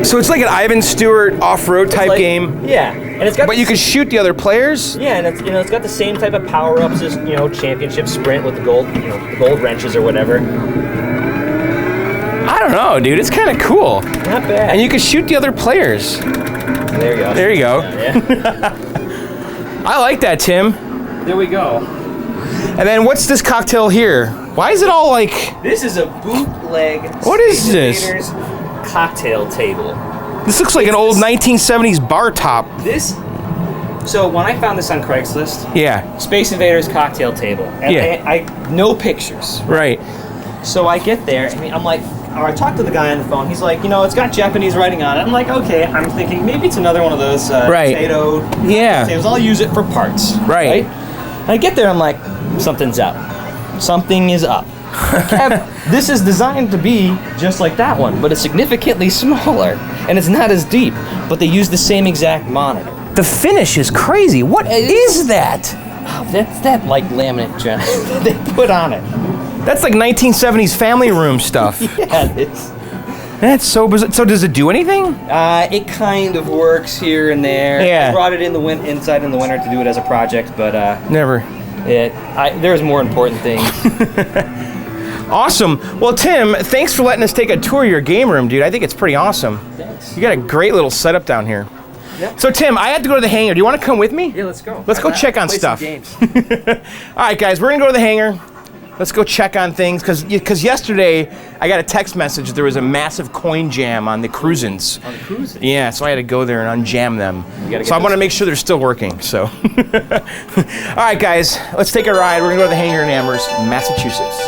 So it's like an Ivan Stewart off-road type game. Yeah, and it's got. But you can shoot the other players. Yeah, and it's got the same type of power-ups as Championship Sprint with the gold, the gold wrenches or whatever. I don't know, dude. It's kind of cool. Not bad. And you can shoot the other players. There you go. There you go. Yeah. I like that, Tim. There we go. And then what's this cocktail here? Why is it all like... This is a bootleg. What is this? Invaders cocktail table. This looks like an old 1970s bar top. So when I found this on Craigslist, Space Invaders cocktail table. And I no pictures. Right. So I get there, I'm like, or I talked to the guy on the phone. He's like, it's got Japanese writing on it. I'm like, okay. I'm thinking maybe it's another one of those potato potatoes. I'll use it for parts. Right. And I get there, I'm like, something's up. Something is up. This is designed to be just like that one, but it's significantly smaller, and it's not as deep. But they use the same exact monitor. The finish is crazy. What is that? Oh, that's that like laminate that they put on it. That's like 1970s family room stuff. Yeah, that's so bizarre. So does it do anything? It kind of works here and there. Yeah. I brought it in inside in the winter to do it as a project, but never. There's more important things. Awesome. Well, Tim, thanks for letting us take a tour of your game room, dude. I think it's pretty awesome. Thanks. You got a great little setup down here. Yep. So, Tim, I have to go to the hangar. Do you want to come with me? Yeah, let's go. Let's go check on stuff. Play some games. All right, guys, we're going to go to the hangar. Let's go check on things, because yesterday I got a text message. There was a massive coin jam on the cruisins. On the cruisins? Yeah, so I had to go there and unjam them. So I want to make sure they're still working. So, all right, guys, let's take a ride. We're going to go to the hangar in Amherst, Massachusetts.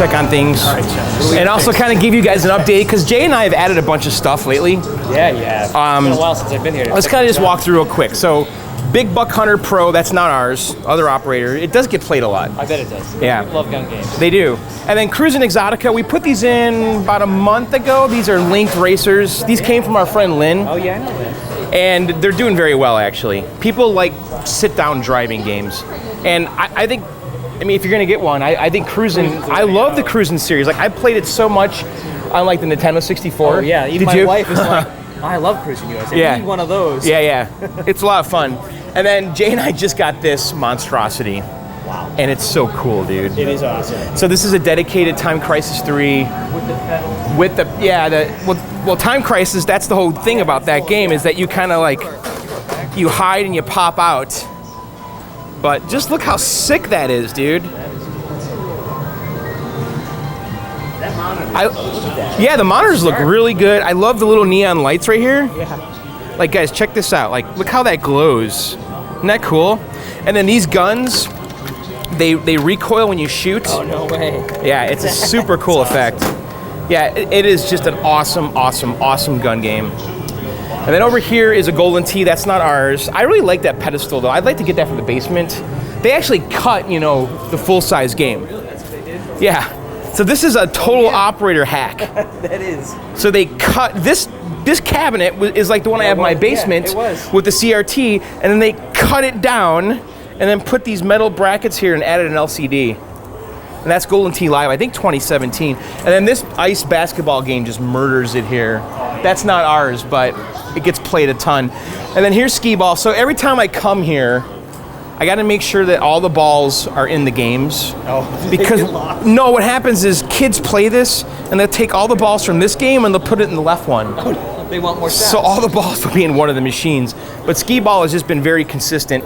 check on things. All right, Jeff. And also kind of give you guys an update, because Jay and I have added a bunch of stuff lately. Yeah. It's been a while since I've been here. Let's kind of just walk through real quick. So, Big Buck Hunter Pro, that's not ours, other operator. It does get played a lot. I bet it does. Yeah. People love gun games. They do. And then Cruisin' Exotica, we put these in about a month ago. These are linked racers. These came from our friend Lynn. Oh, yeah, I know that. And they're doing very well, actually. People like sit-down driving games. And I think, I mean, if you're going to get one, I think Cruisin', I love the Cruisin' series. Like, I played it so much on, like, the Nintendo 64. Oh, yeah. Even my wife is like, I love Cruisin' USA. Yeah. I need one of those. Yeah. It's a lot of fun. And then Jay and I just got this monstrosity. Wow. And it's so cool, dude. It is awesome. So this is a dedicated Time Crisis 3. With the pedals. With the, well, Time Crisis, that's the whole thing about that game, is that you kind of like, you hide and you pop out. But just look how sick that is, dude. Yeah, the monitors look really good. I love the little neon lights right here. Yeah. Like, guys, check this out. Like, look how that glows. Isn't that cool? And then these guns, they recoil when you shoot. Oh, no way. Yeah, it's a super cool effect. Yeah, it is just an awesome gun game. And then over here is a Golden Tee. That's not ours. I really like that pedestal, though. I'd like to get that for the basement. They actually cut, the full-size game. That's what they did? Yeah. So this is a total operator hack. That is. So they cut this cabinet is like the one I have in my basement with the CRT, and then they cut it down and then put these metal brackets here and added an LCD. And that's Golden Tee Live, I think 2017. And then this ice basketball game just murders it here. That's not ours, but it gets played a ton. And then here's skee ball. So every time I come here, I got to make sure that all the balls are in the games. Oh, because no, what happens is kids play this and they'll take all the balls from this game and they'll put it in the left one. Oh, they want more stats. So all the balls will be in one of the machines. But skee ball has just been very consistent.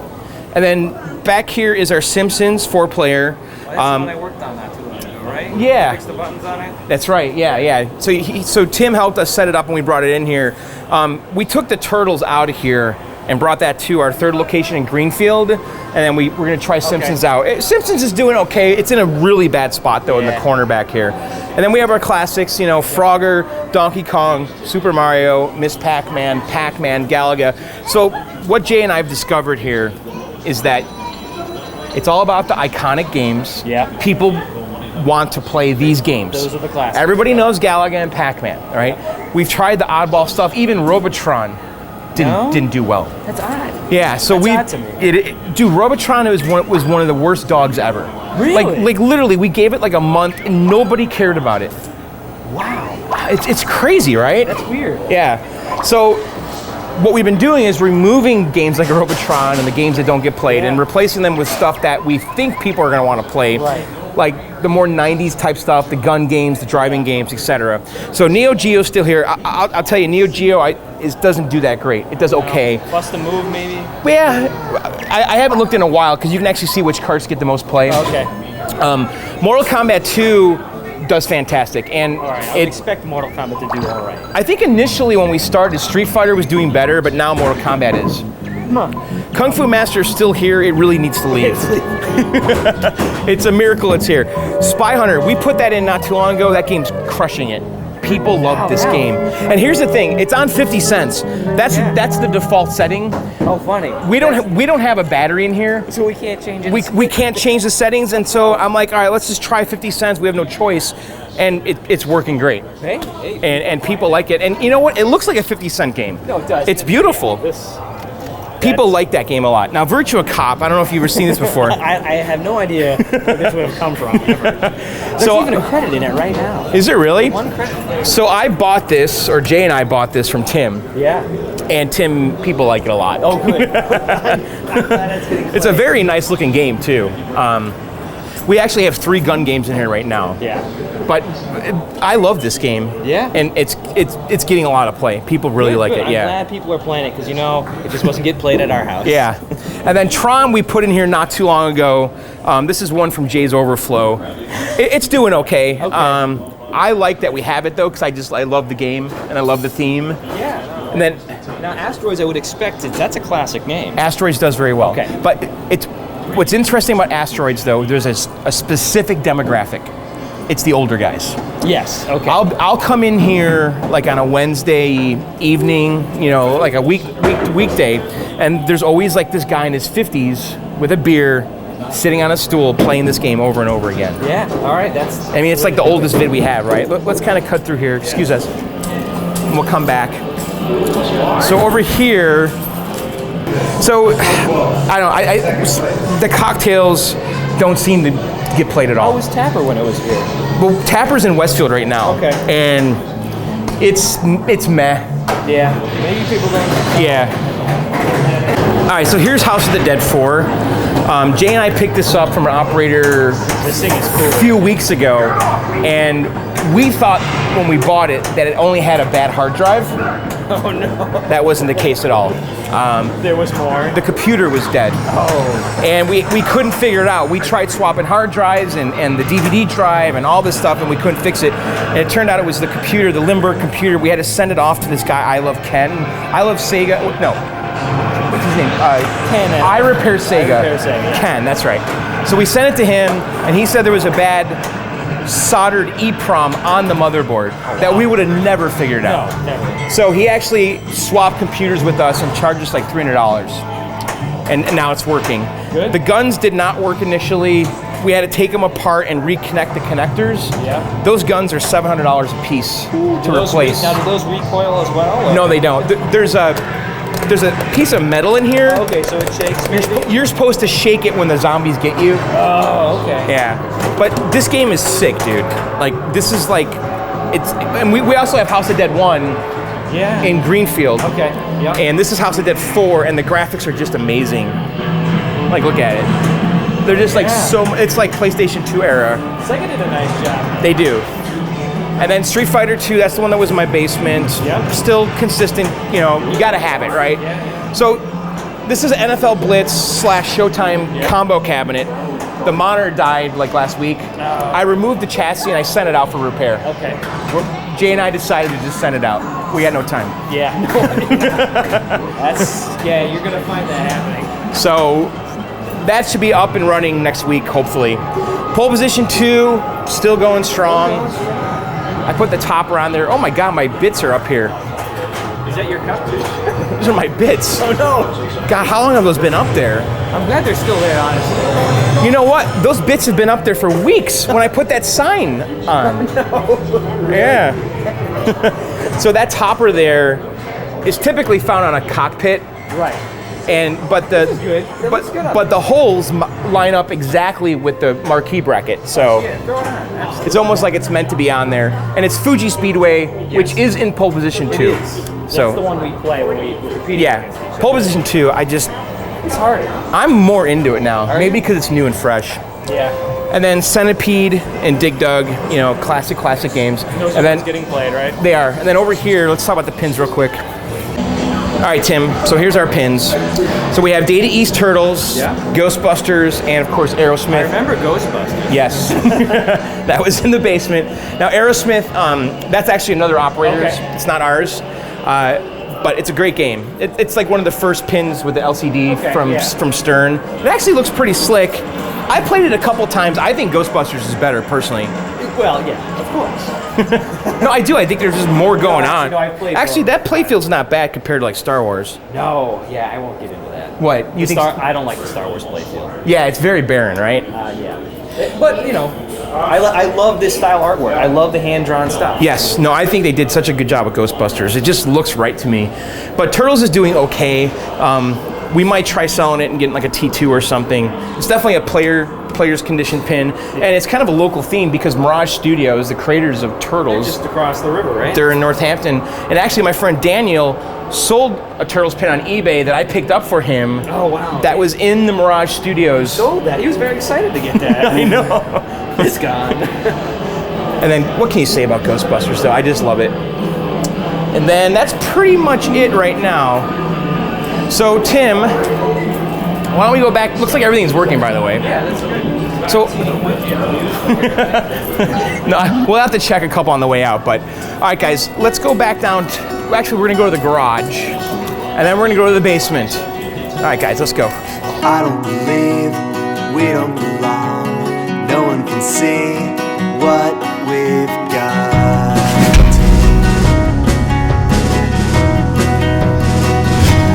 And then back here is our Simpsons 4-player. That's the one I worked on that too, right? Yeah. Fix the buttons on it. That's right. Yeah. So Tim helped us set it up when we brought it in here. We took the turtles out of here and brought that to our third location in Greenfield, and then we're going to try Simpsons out. Simpsons is doing okay. It's in a really bad spot, though, in the corner back here. And then we have our classics, Frogger, Donkey Kong, Super Mario, Miss Pac-Man, Galaga. So what Jay and I have discovered here is that it's all about the iconic games. Yeah. People want to play these games. Those are the classics. Everybody knows Galaga and Pac-Man, right? We've tried the oddball stuff. Even Robotron didn't do well. That's odd. Yeah, so That's odd to me. Dude, Robotron was one of the worst dogs ever. Really? Like literally, we gave it like a month and nobody cared about it. Wow. It's crazy, right? That's weird. Yeah. So what we've been doing is removing games like Robotron and the games that don't get played and replacing them with stuff that we think people are going to want to play. Right. Like the more 90s type stuff, the gun games, the driving games, etc. So Neo Geo's still here. I'll tell you, Neo Geo doesn't do that great. It does okay. Bust a move, maybe? Yeah, I haven't looked in a while because you can actually see which carts get the most play. Okay. Mortal Kombat 2 does fantastic. And all right, I would expect Mortal Kombat to do all right. I think initially when we started, Street Fighter was doing better, but now Mortal Kombat is. Kung Fu Master is still here. It really needs to leave. It's a miracle it's here. Spy Hunter, we put that in not too long ago. That game's crushing it. People love this game. And here's the thing, it's on 50 cents. That's the default setting. Oh, funny. We don't have a battery in here. So we can't change it. We can't change the settings, and so I'm like, all right, let's just try 50 cents. We have no choice. And it's working great. Hey. And people like it. And you know what? It looks like a 50-cent game. No, it does. It's beautiful. People like that game a lot. Now, Virtua Cop, I don't know if you've ever seen this before. I have no idea where this would have come from. There's even a credit in it right now. Is there really? One credit. So I bought this, or Jay and I bought this from Tim. Yeah. And Tim, people like it a lot. Oh, good. It's a very nice looking game, too. We actually have 3 gun games in here right now. Yeah. But I love this game. Yeah. And it's getting a lot of play. People really like it. I'm Yeah. glad people are playing it because it just wasn't getting played at our house. Yeah. And then Tron we put in here not too long ago. This is one from Jay's Overflow. It's doing okay. I like that we have it though because I love the game and I love the theme. Yeah. And then now Asteroids, I would expect that's a classic game. Asteroids does very well. Okay. But what's interesting about Asteroids though, there's a specific demographic. it's the older guys. Yes. Okay. I'll come in here like on a Wednesday evening, like a weekday, and there's always like this guy in his 50s with a beer, sitting on a stool playing this game over and over again. Yeah. All right. It's like the oldest vid we have, right? Let's kind of cut through here. Excuse us. And we'll come back. So over here. So I don't know. The cocktails don't seem to get played at all. How was Tapper when it was here? Well, Tapper's in Westfield right now. Okay. And it's meh. Yeah. Maybe people don't. Yeah. All right. So here's House of the Dead 4. Jay and I picked this up from an operator This thing is cool. a few weeks ago, and we thought when we bought it that it only had a bad hard drive. Oh no. That wasn't the case at all. There was more. The computer was dead. Oh. And we couldn't figure it out. We tried swapping hard drives and the DVD drive and all this stuff, and we couldn't fix it. And it turned out it was the computer, the Limburg computer. We had to send it off to this guy, I Love Ken. I Love Sega. No. What's his name? Ken. I Repair Sega. I Repair Sega. Ken, that's right. So we sent it to him, and he said there was a bad soldered EEPROM on the motherboard that we would have never figured out. No, never. So he actually swapped computers with us and charged us like $300. And now it's working. Good. The guns did not work initially. We had to take them apart and reconnect the connectors. Yeah. Those guns are $700 a piece to replace. Now, do those recoil as well? Or? No, they don't. There's a piece of metal in here. Okay, so it shakes maybe? You're supposed to shake it when the zombies get you. Oh, okay. Yeah. But this game is sick, dude. Like, this is like, and we also have House of Dead 1 in Greenfield. Okay, yeah. And this is House of Dead 4, and the graphics are just amazing. Like, look at it. They're just like it's like PlayStation 2 era. Sega did a nice job. They do. And then Street Fighter 2, that's the one that was in my basement. Yep. Still consistent, you gotta have it, right? Yeah. So this is an NFL Blitz / Showtime combo cabinet. The monitor died like last week. I removed the chassis and I sent it out for repair. Okay. Jay and I decided to just send it out. We had no time. Yeah. You're gonna find that happening. So that should be up and running next week, hopefully. Pole position 2, still going strong. I put the topper on there. Oh my God, my bits are up here. Is that your cup? Those are my bits. Oh no. God, how long have those been up there? I'm glad they're still there, honestly. You know what? Those bits have been up there for weeks when I put that sign on. No. Yeah. So that topper there is typically found on a cockpit. Right. But the holes line up exactly with the marquee bracket. So throw it on. Absolutely. it's almost like it's meant to be on there. And it's Fuji Speedway, which is in pole position 2. It is. That's the one we play when we're competing. Yeah. Pole position 2, it's harder. I'm more into it now. Maybe because it's new and fresh. Yeah. And then Centipede and Dig Dug, classic games. Those and are then getting played, right? They are. And then over here, let's talk about the pins real quick. All right, Tim, so here's our pins. So we have Data East Turtles, Ghostbusters, and of course Aerosmith. I remember Ghostbusters. Yes. That was in the basement. Now Aerosmith, that's actually another operator's. Okay. It's not ours. But it's a great game. It's like one of the first pins with the LCD from Stern. It actually looks pretty slick. I played it a couple times. I think Ghostbusters is better, personally. Well, yeah, of course. No, I do. I think there's just more going on. No, I played actually, that playfield's not bad compared to like Star Wars. No, yeah, I won't get into that. What? You think? I don't like the Star Wars playfield. Yeah, it's very barren, right? Yeah. But, I love this style artwork. I love the hand-drawn stuff. Yes. No, I think they did such a good job with Ghostbusters. It just looks right to me. But Turtles is doing okay. We might try selling it and getting like a T2 or something. It's definitely a player's condition pin, and it's kind of a local theme because Mirage Studios, the creators of Turtles, just across the river, right? They're in Northampton, and actually my friend Daniel sold a Turtles pin on eBay that I picked up for him. Oh wow! That was in the Mirage Studios. He sold that. He was very excited to get that. I know. It's gone. And then what can you say about Ghostbusters though? I just love it. And then that's pretty much it right now. So Tim, why don't we go back? Looks like everything's working, by the way. Yeah, that's good. So, no, we'll have to check a couple on the way out. But all right, guys, let's go back down. Actually, we're gonna go to the garage, and then we're gonna go to the basement. All right, guys, let's go. I don't believe we don't belong. No one can see what we've got.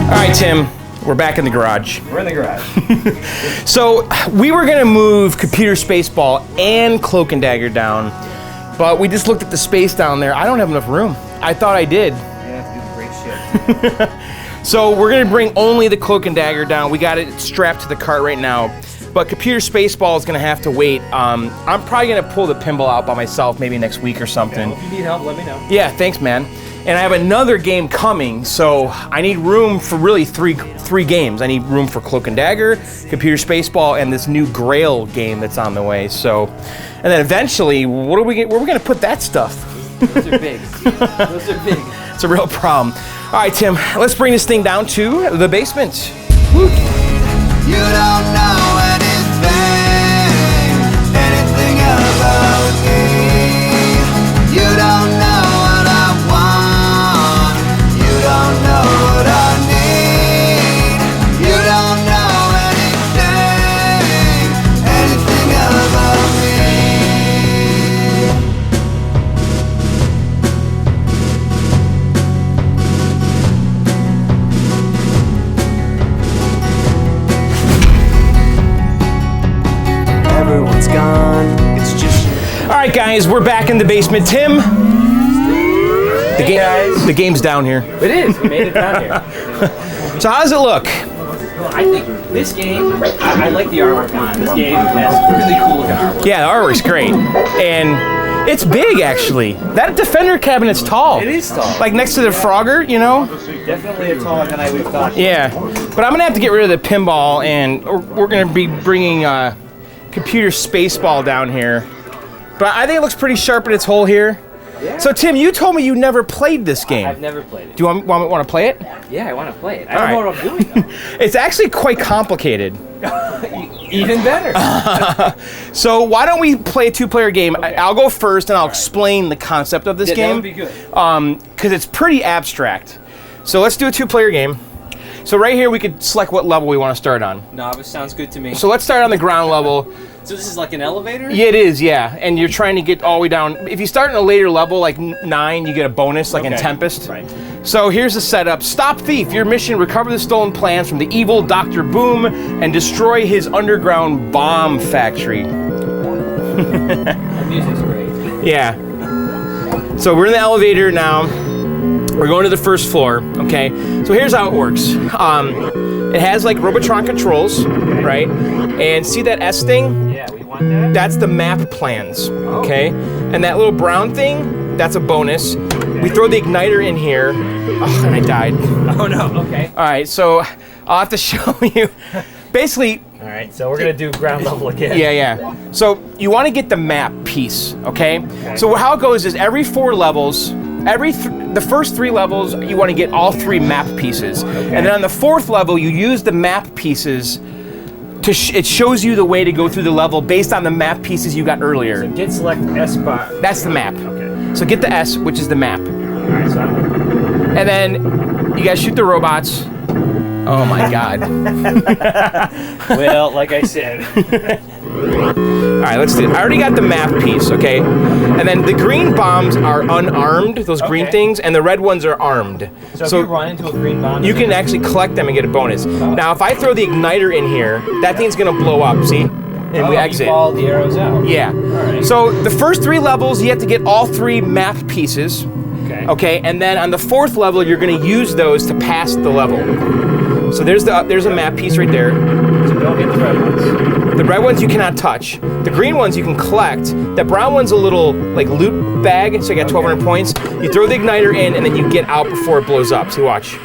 All right, Tim, we're back in the garage. We're in the garage. So we were gonna move Computer Spaceball and Cloak and Dagger down, but we just looked at the space down there. I don't have enough room. I thought I did. Yeah, that's great shit. So we're gonna bring only the Cloak and Dagger down. We got it strapped to the cart right now, but Computer Spaceball is gonna have to wait. I'm probably gonna pull the pinball out by myself maybe next week or something. If you need help, let me know. Yeah, thanks, man. And I have another game coming, so I need room for really three games. I need room for Cloak and Dagger, Computer Spaceball, and this new Grail game that's on the way. So, and then eventually, where are we gonna put that stuff? Those are big. Those are big. It's a real problem. All right, Tim, let's bring this thing down to the basement. Woo. You don't know anything about me. You don't know what I want. You don't know what I need. You don't know anything about me. Everyone's gone, it's just you. All right, guys, we're back in the basement. Tim, the game's down here. It is. We made it down here. So how does it look? Well, I think this game, I like the artwork on it. This game has really cool looking artwork. Yeah, the artwork's great, and it's big actually. That Defender cabinet's tall. It is tall. Like next to the Frogger, you know? Definitely a taller than I would have thought. Yeah, but I'm gonna have to get rid of the pinball, and we're gonna be bringing Computer Spaceball down here. But I think it looks pretty sharp in its hole here. Yeah. So Tim, you told me you never played this game. I've never played it. Do you want to play it? Yeah, I want to play it. I don't know what I'm doing though. It's actually quite complicated. Even better. So why don't we play a two-player game? Okay. I'll go first, and I'll explain the concept of this game. That would be good. Because it's pretty abstract. So let's do a two-player game. So right here, we could select what level we want to start on. Novice sounds good to me. So let's start on the ground level. So this is like an elevator? Yeah, it is, yeah. And you're trying to get all the way down. If you start in a later level, like 9, you get a bonus, like in Tempest. Right. So here's the setup. Stop thief. Your mission, recover the stolen plans from the evil Dr. Boom and destroy his underground bomb factory. The music's great. Yeah. So we're in the elevator now. We're going to the first floor, okay? So here's how it works. It has like Robotron controls, right? And see that S thing? Yeah, we want that. That's the map plans, okay? And that little brown thing, that's a bonus. We throw the igniter in here. Oh, and I died. Oh no, okay. All right, so I'll have to show you. Basically, all right, so we're gonna do ground level again. Yeah. So you want to get the map piece, okay? So how it goes is every 4 levels, the first 3 levels, you want to get all 3 map pieces. And then on the 4th level, you use the map pieces to it shows you the way to go through the level based on the map pieces you got earlier. So get select S bar. That's the map. Okay. So get the S, which is the map. All right, so And then you guys shoot the robots. Oh my god. well, like I said. All right, let's do it. I already got the map piece, okay? And then the green bombs are unarmed, those green things, and the red ones are armed. So if you run into a green bomb, you can actually collect them and get a bonus. Now, if I throw the igniter in here, that thing's gonna blow up, see? And we exit. You follow the arrows out. Yeah. All right. So the first 3 levels, you have to get all 3 map pieces. Okay, and then on the 4th level, you're gonna use those to pass the level. So there's a map piece right there. So don't hit the red ones. The red ones you cannot touch. The green ones you can collect. The brown one's a little like loot bag, so you got 1,200 points. You throw the igniter in, and then you get out before it blows up. So watch.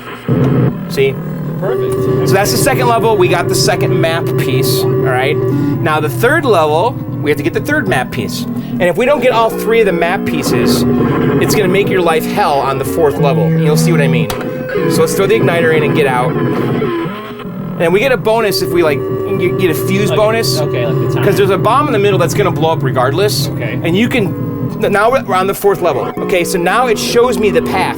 See? Perfect. So that's the 2nd level. We got the 2nd map piece. All right. Now the 3rd level, we have to get the 3rd map piece. And if we don't get all 3 of the map pieces, it's gonna make your life hell on the 4th level. You'll see what I mean. So let's throw the igniter in and get out. And we get a bonus if we you get a fuse bonus. Okay, like the time. Because there's a bomb in the middle that's gonna blow up regardless. Okay. And you can, now we're on the 4th level. Okay, so now it shows me the path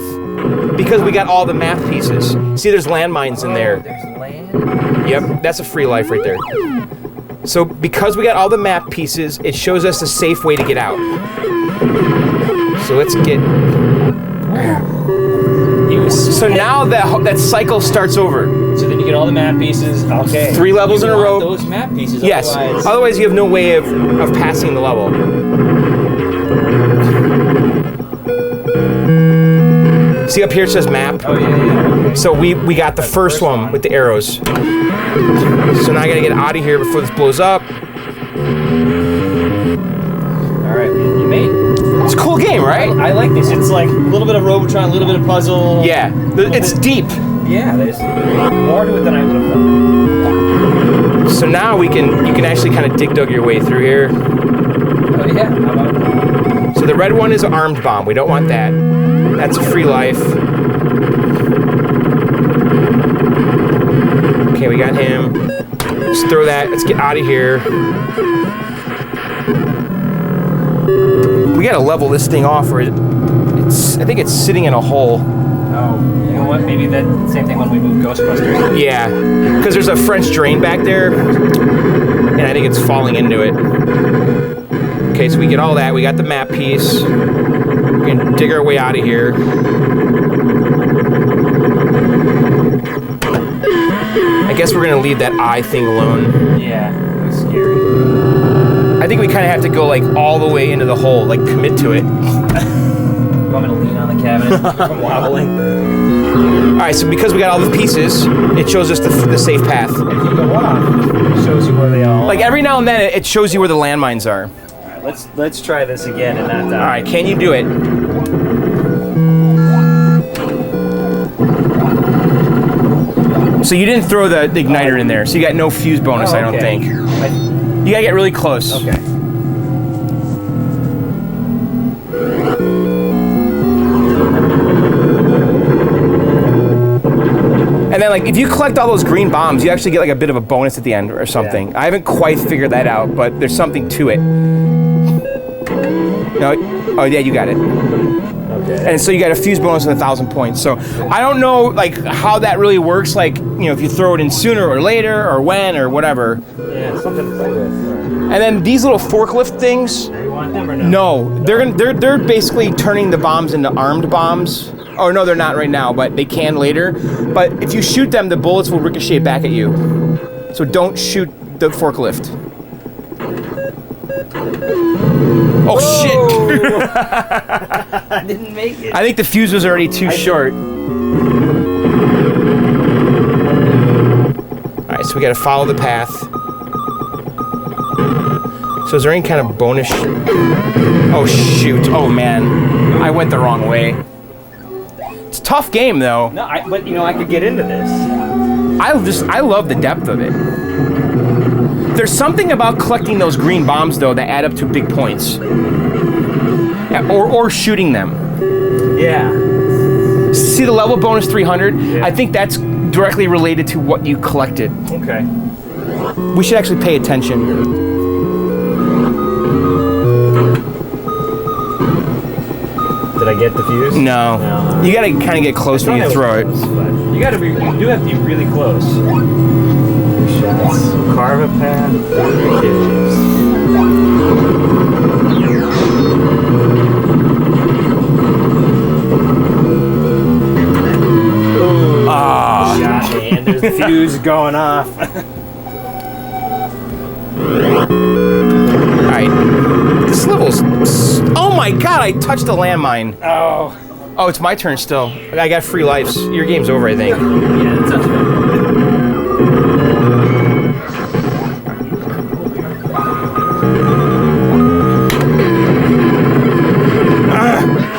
because we got all the map pieces. See, there's landmines in there. There's land. Yep, that's a free life right there. So because we got all the map pieces, it shows us a safe way to get out. So let's get... So now that cycle starts over. So then you get all the map pieces. Okay. 3 levels in a row. Those map pieces. Yes. Otherwise you have no way of passing the level. See up here it says map? Oh yeah. Okay. So we got the first one with the arrows. So now I gotta get out of here before this blows up. Alright, you made it. It's a cool game, right? I like this. It's like a little bit of Robotron, a little bit of puzzle. Yeah, it's deep. Yeah, there's more to it than I would have thought. So now you can actually kind of dig dug your way through here. Oh yeah, how about that? So the red one is an armed bomb. We don't want that. That's a free life. Okay, we got him. Just throw that. Let's get out of here. We gotta level this thing off, or I think it's sitting in a hole. Oh, you know what? Maybe that same thing when we moved Ghostbusters. Yeah, because there's a French drain back there, and I think it's falling into it. Okay, so we get all that. We got the map piece. We can dig our way out of here. I guess we're gonna leave that eye thing alone. Yeah, that's scary. I think we kind of have to go like all the way into the hole, like commit to it. You want me to lean on the cabinet from wobbling? All right, so because we got all the pieces, it shows us the safe path. If you go off, it shows you where they all are. Like every now and then, it shows you where the landmines are. All right, let's try this again and not die. All right, can you do it? So you didn't throw the igniter in there, so you got no fuse bonus, I don't think. You gotta get really close. Okay. And then, like, if you collect all those green bombs, you actually get like a bit of a bonus at the end or something. Yeah. I haven't quite figured that out, but there's something to it. No, oh yeah, you got it. Okay. And so you got a fuse bonus and 1,000 points. So I don't know like how that really works. Like, you know, if you throw it in sooner or later or when or whatever. Yeah, something like this. And then these little forklift things. You want them or no? No, they're basically turning the bombs into armed bombs. Oh no, they're not right now, but they can later. But if you shoot them, the bullets will ricochet back at you. So don't shoot the forklift. Oh shit! I didn't make it. I think the fuse was already too short. Alright, so we gotta follow the path. So is there any kind of bonus? Oh shoot! Oh man, I went the wrong way. It's a tough game though. No, but you know I could get into this. I love the depth of it. There's something about collecting those green bombs though that add up to big points. Or shooting them. Yeah. See the level bonus 300? Yeah. I think that's directly related to what you collected. Okay. We should actually pay attention. Did I get the fuse? No. You gotta kind of get close when you throw it. You do have to be really close. Shots. Carve a path. Ah. Shot me, and there's the fuse going off. Alright. This level's... Oh my god, I touched a landmine. Oh. Oh, it's my turn still. I got free lives. Your game's over, I think. Yeah, that sounds good.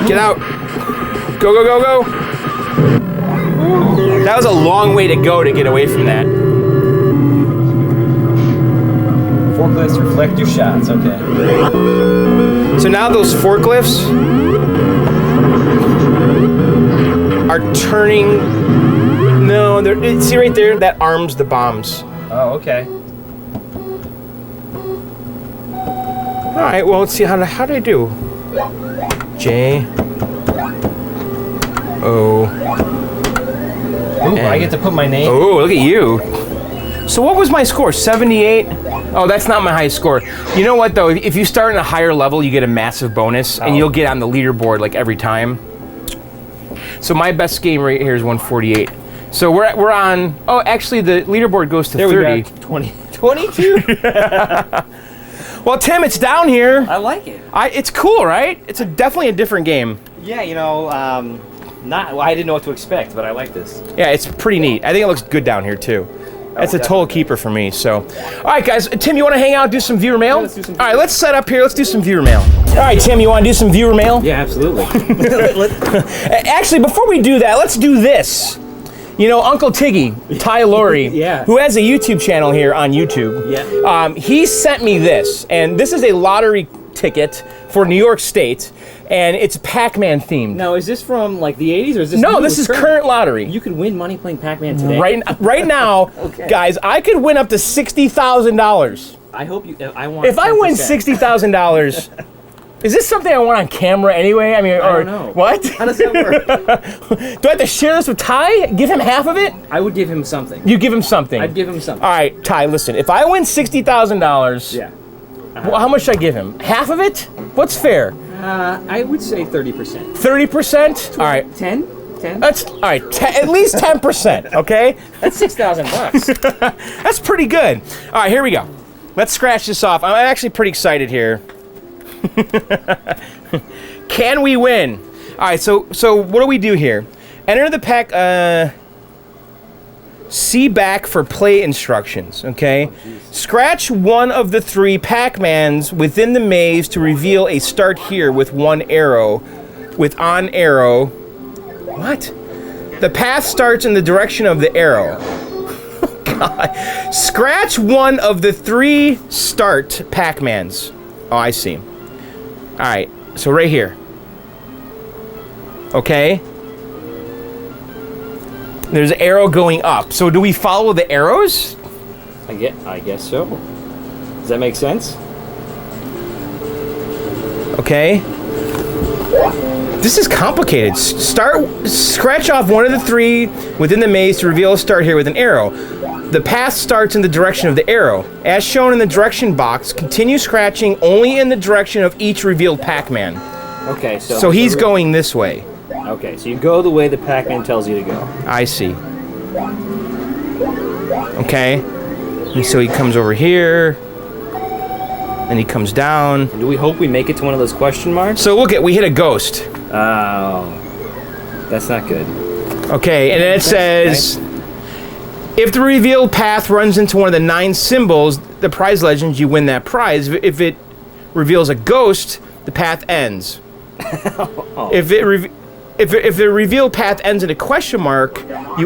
Get out. Go, go, go, go. That was a long way to go to get away from that. Forklifts reflect your shots, okay. So now those forklifts are turning... No, see right there? That arms the bombs. Oh, okay. Alright, well, let's see. How did I do? J... O... Ooh, I get to put my name. Oh, look at you. So what was my score? 78? Oh, that's not my highest score. You know what though? If you start in a higher level, you get a massive bonus, and you'll get on the leaderboard like every time. So my best game right here is 148. So we're on. Oh, actually, the leaderboard goes to 30. 22. Well, Tim, it's down here. I like it. It's cool, right? It's definitely a different game. Yeah, you know, I didn't know what to expect, but I like this. Yeah, it's pretty neat. I think it looks good down here too. That's a total keeper for me. So, all right, guys. Tim, you want to hang out, do some viewer mail? Yeah, let's do some. All right, let's set up here. Let's do some viewer mail. All right, Tim, you want to do some viewer mail? Yeah, absolutely. Actually, before we do that, let's do this. You know, Uncle Tiggy, Ty Laurie, Yeah. who has a YouTube channel here on YouTube. Yeah. He sent me this, and this is a lottery ticket for New York State, and it's Pac-Man themed. Now, is this from like the 80s or is this? No, this is current lottery. You could win money playing Pac-Man today. Right now, Okay. guys, I could win up to $60,000. I hope you. I want. If I win 10%. $60,000, is this something I want on camera anyway? I mean, I don't know. What? How does that work? Do I have to share this with Ty? Give him half of it? I would give him something. You give him something. I'd give him something. All right, Ty, listen. If I win $60,000, Yeah. well, how much should I give him? Half of it? What's fair? I would say 30%. 30%? All right. 10? 10? That's all right. At least 10%. Okay. That's $6,000. That's pretty good. All right, here we go. Let's scratch this off. I'm actually pretty excited here. Can we win? All right. So what do we do here? Enter the pack. See back for play instructions, okay? Scratch one of the 3 Pac-Mans within the maze to reveal a start here with one arrow. With on arrow. What? The path starts in the direction of the arrow. God. Scratch one of the 3 start Pac-Mans. Oh, I see. All right, so right here. Okay? There's an arrow going up. So do we follow the arrows? I guess so. Does that make sense? Okay. This is complicated. Scratch off one of the 3 within the maze to reveal a start here with an arrow. The path starts in the direction of the arrow. As shown in the direction box, continue scratching only in the direction of each revealed Pac-Man. Okay, So he's going this way. Okay, so you go the way the Pac-Man tells you to go. I see. Okay. And so he comes over here. And he comes down. Do we hope we make it to one of those question marks? So look we hit a ghost. Oh. That's not good. Okay, and then it says, if the revealed path runs into one of the 9 symbols, the prize legends, you win that prize. If it reveals a ghost, the path ends. Oh. If the revealed path ends in a question mark,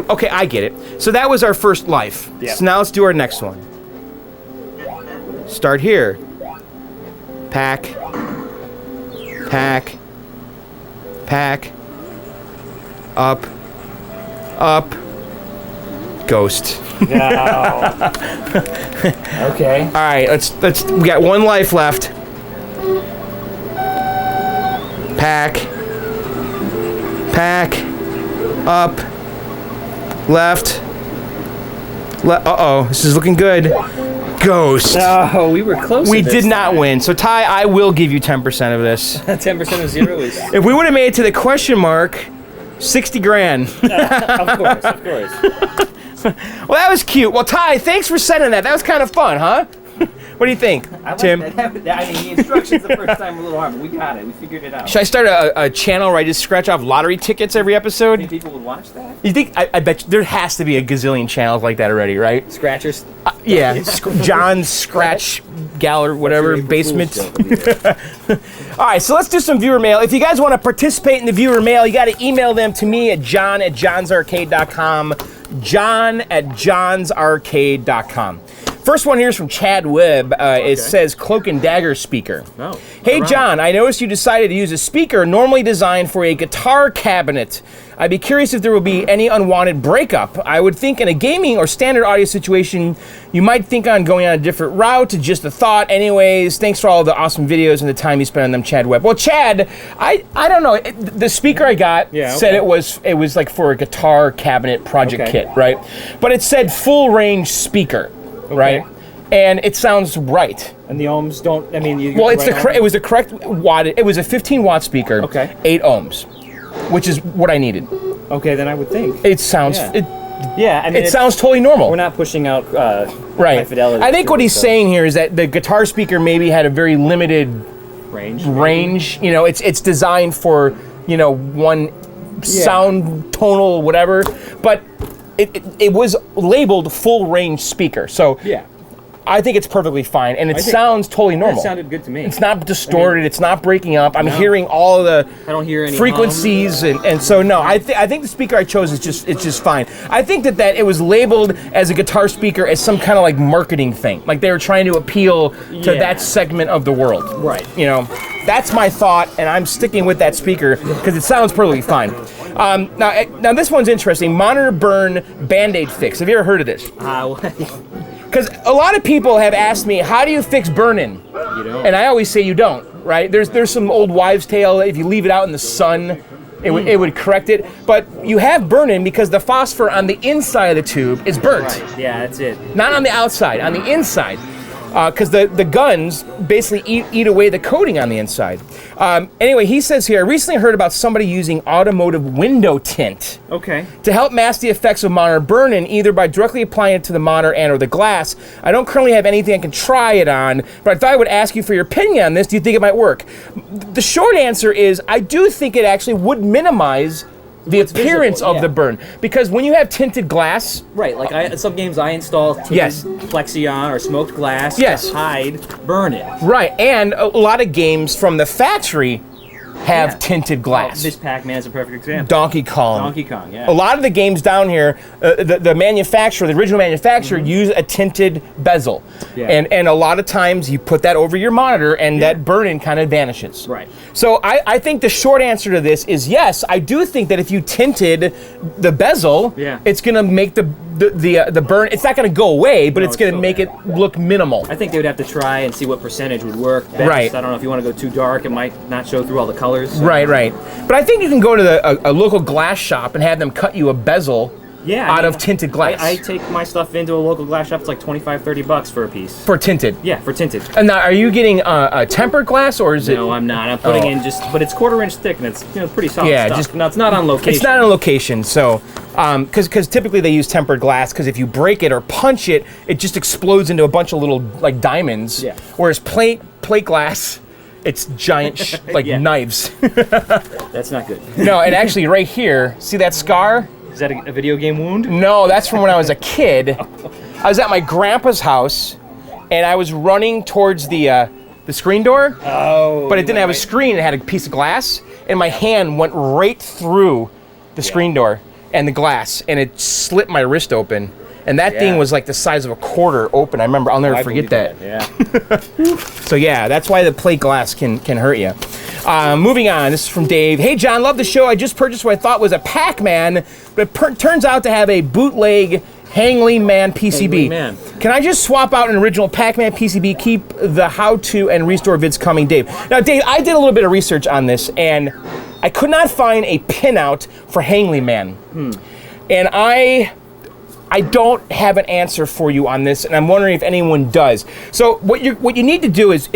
okay, I get it. So that was our first life. Yeah. So now let's do our next one. Start here. Pack. Pack. Pack. Up. Up. Ghost. No. Okay. All right, let's we got one life left. Pack. Pack. Up. Left. Uh-oh, this is looking good. Ghost. No, we were close. We did not win. So Ty, I will give you 10% of this. 10% of 0 is. If we would have made it to the question mark, 60 grand. Of course. Well, that was cute. Well, Ty, thanks for sending that. That was kind of fun, huh? What do you think, Tim? I mean, the instructions the first time were a little hard, but we got it. We figured it out. Should I start a channel where I just scratch off lottery tickets every episode? Think people would watch that? You think? I bet there has to be a gazillion channels like that already, right? Scratchers? Yeah, John's Scratch Gallery, whatever, basement. All right, so let's do some viewer mail. If you guys want to participate in the viewer mail, you got to email them to me at john@johnsarcade.com. john@johnsarcade.com. First one here is from Chad Webb. It says Cloak and Dagger speaker. Oh, hey, right. John, I noticed you decided to use a speaker normally designed for a guitar cabinet. I'd be curious if there will be any unwanted breakup. I would think in a gaming or standard audio situation, you might think on going on a different route. Just a thought. Anyways, thanks for all the awesome videos and the time you spent on them, Chad Webb. Well, Chad, I don't know. The speaker I got said it was like for a guitar cabinet project kit, right? But it said full range speaker, right? And it sounds right. And the ohms don't, I mean, you well, it was the correct watt. It was a 15 watt speaker, 8 ohms, which is what I needed. Okay, then I would think. It sounds, I mean, it sounds totally normal. We're not pushing out high fidelity. I think what he's saying here is that the guitar speaker maybe had a very limited range. You know, it's designed for, you know, one sound tonal whatever, but it was labeled full range speaker. So I think it's perfectly fine, and it sounds totally normal. It sounded good to me. It's not distorted. it's not breaking up. I'm hearing all of the I don't hear any frequencies, and so no. I think the speaker I chose is just fine. I think that it was labeled as a guitar speaker as some kind of like marketing thing, like they were trying to appeal to that segment of the world. Right. You know, that's my thought, and I'm sticking with that speaker because it sounds perfectly fine. Now this one's interesting. Monitor burn Band-Aid fix. Have you ever heard of this? Because a lot of people have asked me, how do you fix burn-in? You don't. And I always say you don't, right? There's some old wives' tale, if you leave it out in the sun, it would correct it. But you have burn-in because the phosphor on the inside of the tube is burnt. Right. Yeah, that's it. Not on the outside, on the inside. Because the guns basically eat away the coating on the inside. Anyway, he says here, I recently heard about somebody using automotive window tint to help mask the effects of monitor burn-in, either by directly applying it to the monitor and or the glass. I don't currently have anything I can try it on, but I thought I would ask you for your opinion on this. Do you think it might work? The short answer is I do think it actually would minimize the appearance of the burn, because when you have tinted glass, like some games I install tinted Plexion or smoked glass to hide burn-in. Right, and a lot of games from the factory have tinted glass. This Pac-Man is a perfect example. Donkey Kong, yeah. A lot of the games down here, the manufacturer, the original manufacturer, use a tinted bezel. Yeah. And a lot of times you put that over your monitor and that burn-in kind of vanishes. Right. So I think the short answer to this is yes, I do think that if you tinted the bezel, it's going to make the burn, it's not going to go away, but it's going to make it look minimal. I think they would have to try and see what percentage would work best. Right. I don't know if you want to go too dark, it might not show through all the colors. So. Right. But I think you can go to a local glass shop and have them cut you a bezel out of tinted glass. I take my stuff into a local glass shop. It's like $25-$30 for a piece. For tinted? Yeah, for tinted. And now, are you getting a tempered glass, or is it? No, I'm not. I'm putting in but it's 1/4 inch thick, and it's pretty solid stuff. No, it's not on location. It's not on location, so because typically they use tempered glass, because if you break it or punch it, it just explodes into a bunch of little like diamonds. Yeah. Whereas plate glass, it's giant knives. That's not good. No, and actually right here, see that scar? Is that a video game wound? No, that's from when I was a kid. I was at my grandpa's house, and I was running towards the screen door. But it didn't have a screen. It had a piece of glass, and my hand went right through the screen door and the glass, and it slit my wrist open. And that thing was like the size of a quarter open. I remember. I'll never forget that. Yeah. So yeah, that's why the plate glass can hurt you. Moving on, this is from Dave. Hey John, love the show. I just purchased what I thought was a Pac-Man, but it turns out to have a bootleg Hangar PCB. Can I just swap out an original Pac-Man PCB, keep the how-to and restore vids coming, Dave? Now Dave, I did a little bit of research on this, and I could not find a pinout for Hangar. And I don't have an answer for you on this, and I'm wondering if anyone does. So what you need to do is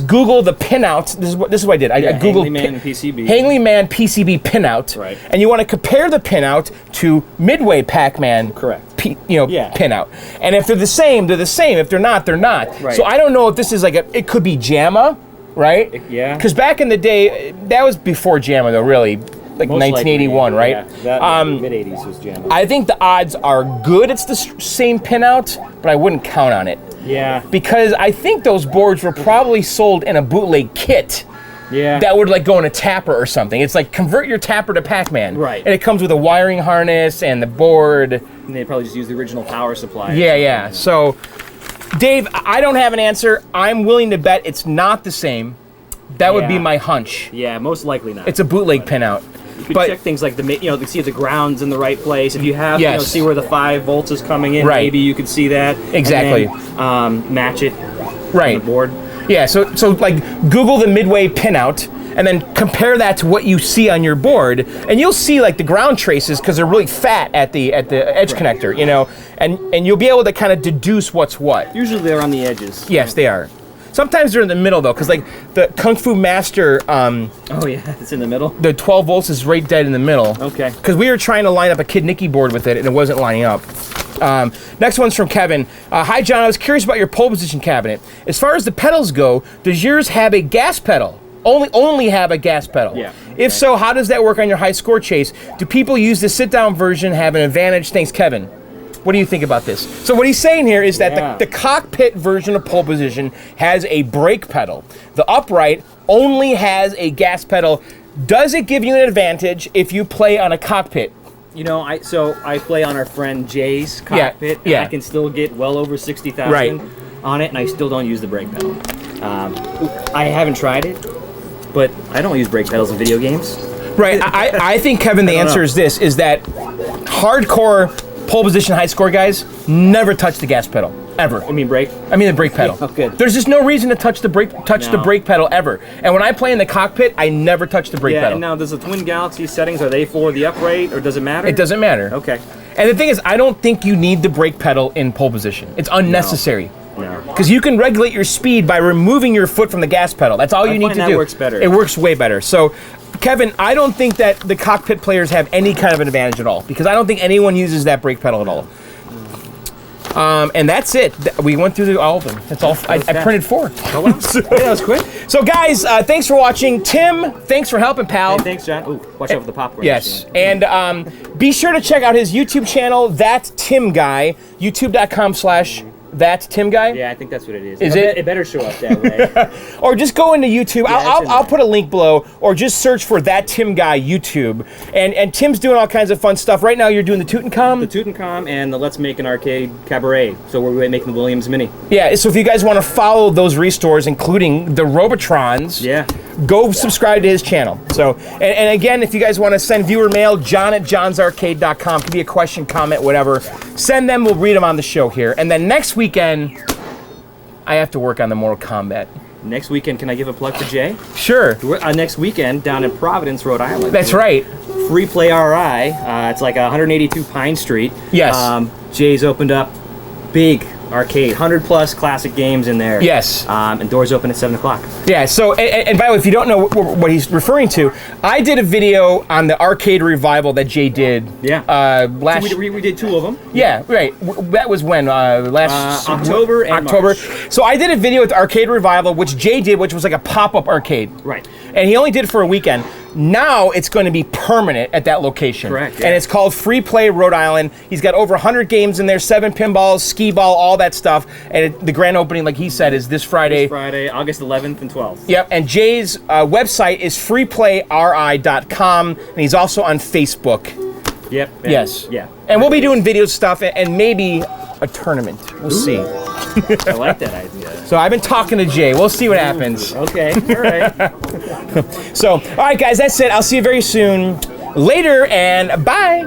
Google the pinout. This is what I did. I Googled Hangar PCB. Hangar PCB pinout. Right. And you want to compare the pinout to Midway Pac-Man. Correct. Pinout. And if they're the same, they're the same. If they're not, they're not. Right. So I don't know if this is like it could be JAMA, right? Yeah. Because back in the day, that was before JAMA though, really. Like most 1981, likely, right? Yeah, mid-80s was JAMA. I think the odds are good it's the same pinout, but I wouldn't count on it. Yeah. Because I think those boards were probably sold in a bootleg kit. Yeah. That would like go in a tapper or something. It's like convert your tapper to Pac-Man. Right. And it comes with a wiring harness and the board. And they probably just use the original power supply. Yeah. So, Dave, I don't have an answer. I'm willing to bet it's not the same. That would be my hunch. Yeah, most likely not. It's a bootleg pinout. You could check things like to see if the ground's in the right place. If you have, see where the 5 volts is coming in, maybe you could see that. Exactly. And then, match it on the board. Yeah, so like Google the Midway pinout and then compare that to what you see on your board, and you'll see like the ground traces because they're really fat at the edge connector, and you'll be able to kind of deduce what's what. Usually they're on the edges. Yes, they are. Sometimes they're in the middle though, because like the Kung Fu Master. Oh yeah, it's in the middle. The 12 volts is right dead in the middle. Okay. Because we were trying to line up a Kid Nicky board with it, and it wasn't lining up. Next one's from Kevin. Hi John, I was curious about your pole position cabinet. As far as the pedals go, does yours have a gas pedal? Only have a gas pedal? Yeah. If so, how does that work on your high score chase? Do people use the sit-down version have an advantage? Thanks, Kevin. What do you think about this? So what he's saying here is that the cockpit version of pole position has a brake pedal. The upright only has a gas pedal. Does it give you an advantage if you play on a cockpit? I play on our friend Jay's cockpit. Yeah. I can still get well over 60,000 on it, and I still don't use the brake pedal. I haven't tried it, but I don't use brake pedals in video games. Right. I think, Kevin, the answer is this: is that hardcore pole position high score guys never touch the gas pedal ever. I mean brake? I mean the brake pedal. Oh, good. There's just no reason to touch the brake pedal ever. And when I play in the cockpit, I never touch the brake pedal. And now does the Twin Galaxy settings, are they for the upright, or does it matter? It doesn't matter. Okay. And the thing is, I don't think you need the brake pedal in pole position. It's unnecessary. No. Because you can regulate your speed by removing your foot from the gas pedal. That's all you need to do. That works better. It works way better. So, Kevin, I don't think that the cockpit players have any kind of an advantage at all, because I don't think anyone uses that brake pedal at all. And that's it. We went through all of them. That's all. I printed 4. Oh, wow. That was quick. So, guys, thanks for watching. Tim, thanks for helping, pal. Hey, thanks, John. Ooh, watch out for the popcorn. Yes. And be sure to check out his YouTube channel, That's Tim Guy, youtube.com/That's Tim Guy. Yeah, I think that's what it is. Is it? It better show up that way. Or just go into YouTube. Yeah, I'll put a link below, or just search for That Tim Guy YouTube. And Tim's doing all kinds of fun stuff. Right now, you're doing the Tocon. The Tocon and the Let's Make an Arcade Cabaret. So we're making the Williams Mini. Yeah. So if you guys want to follow those restores, including the Robotrons, go subscribe to his channel. So and again, if you guys want to send viewer mail, john@johnsarcade.com. Could be a question, comment, whatever. Send them. We'll read them on the show here. And then next weekend, I have to work on the Mortal Kombat. Next weekend, can I give a plug for Jay? Sure. Next weekend down in Providence, Rhode Island. That's right. Free Play RI. It's like 182 Pine Street. Yes. Jay's opened up big arcade, 100+ classic games in there. Yes. And doors open at 7 o'clock. Yeah, so, and by the way, if you don't know what he's referring to, I did a video on the arcade revival that Jay did. Yeah. Last so we did 2 of them. Yeah, right. That was when? Last October and March. So I did a video with the arcade revival, which Jay did, which was like a pop-up arcade. Right. And he only did it for a weekend. Now it's going to be permanent at that location. Correct. Yeah. And it's called Free Play Rhode Island. He's got over 100 games in there, 7 pinballs, skee-ball, all that stuff. And the grand opening, like he said, is this Friday. This Friday, August 11th and 12th. Yep. And Jay's website is freeplayri.com, and he's also on Facebook. Yep. Yes. Yeah. And we'll be doing video stuff and maybe a tournament. We'll see. I like that idea. So I've been talking to Jay. We'll see what happens. Okay. All right. So, all right, guys, that's it. I'll see you very soon. Later, and bye.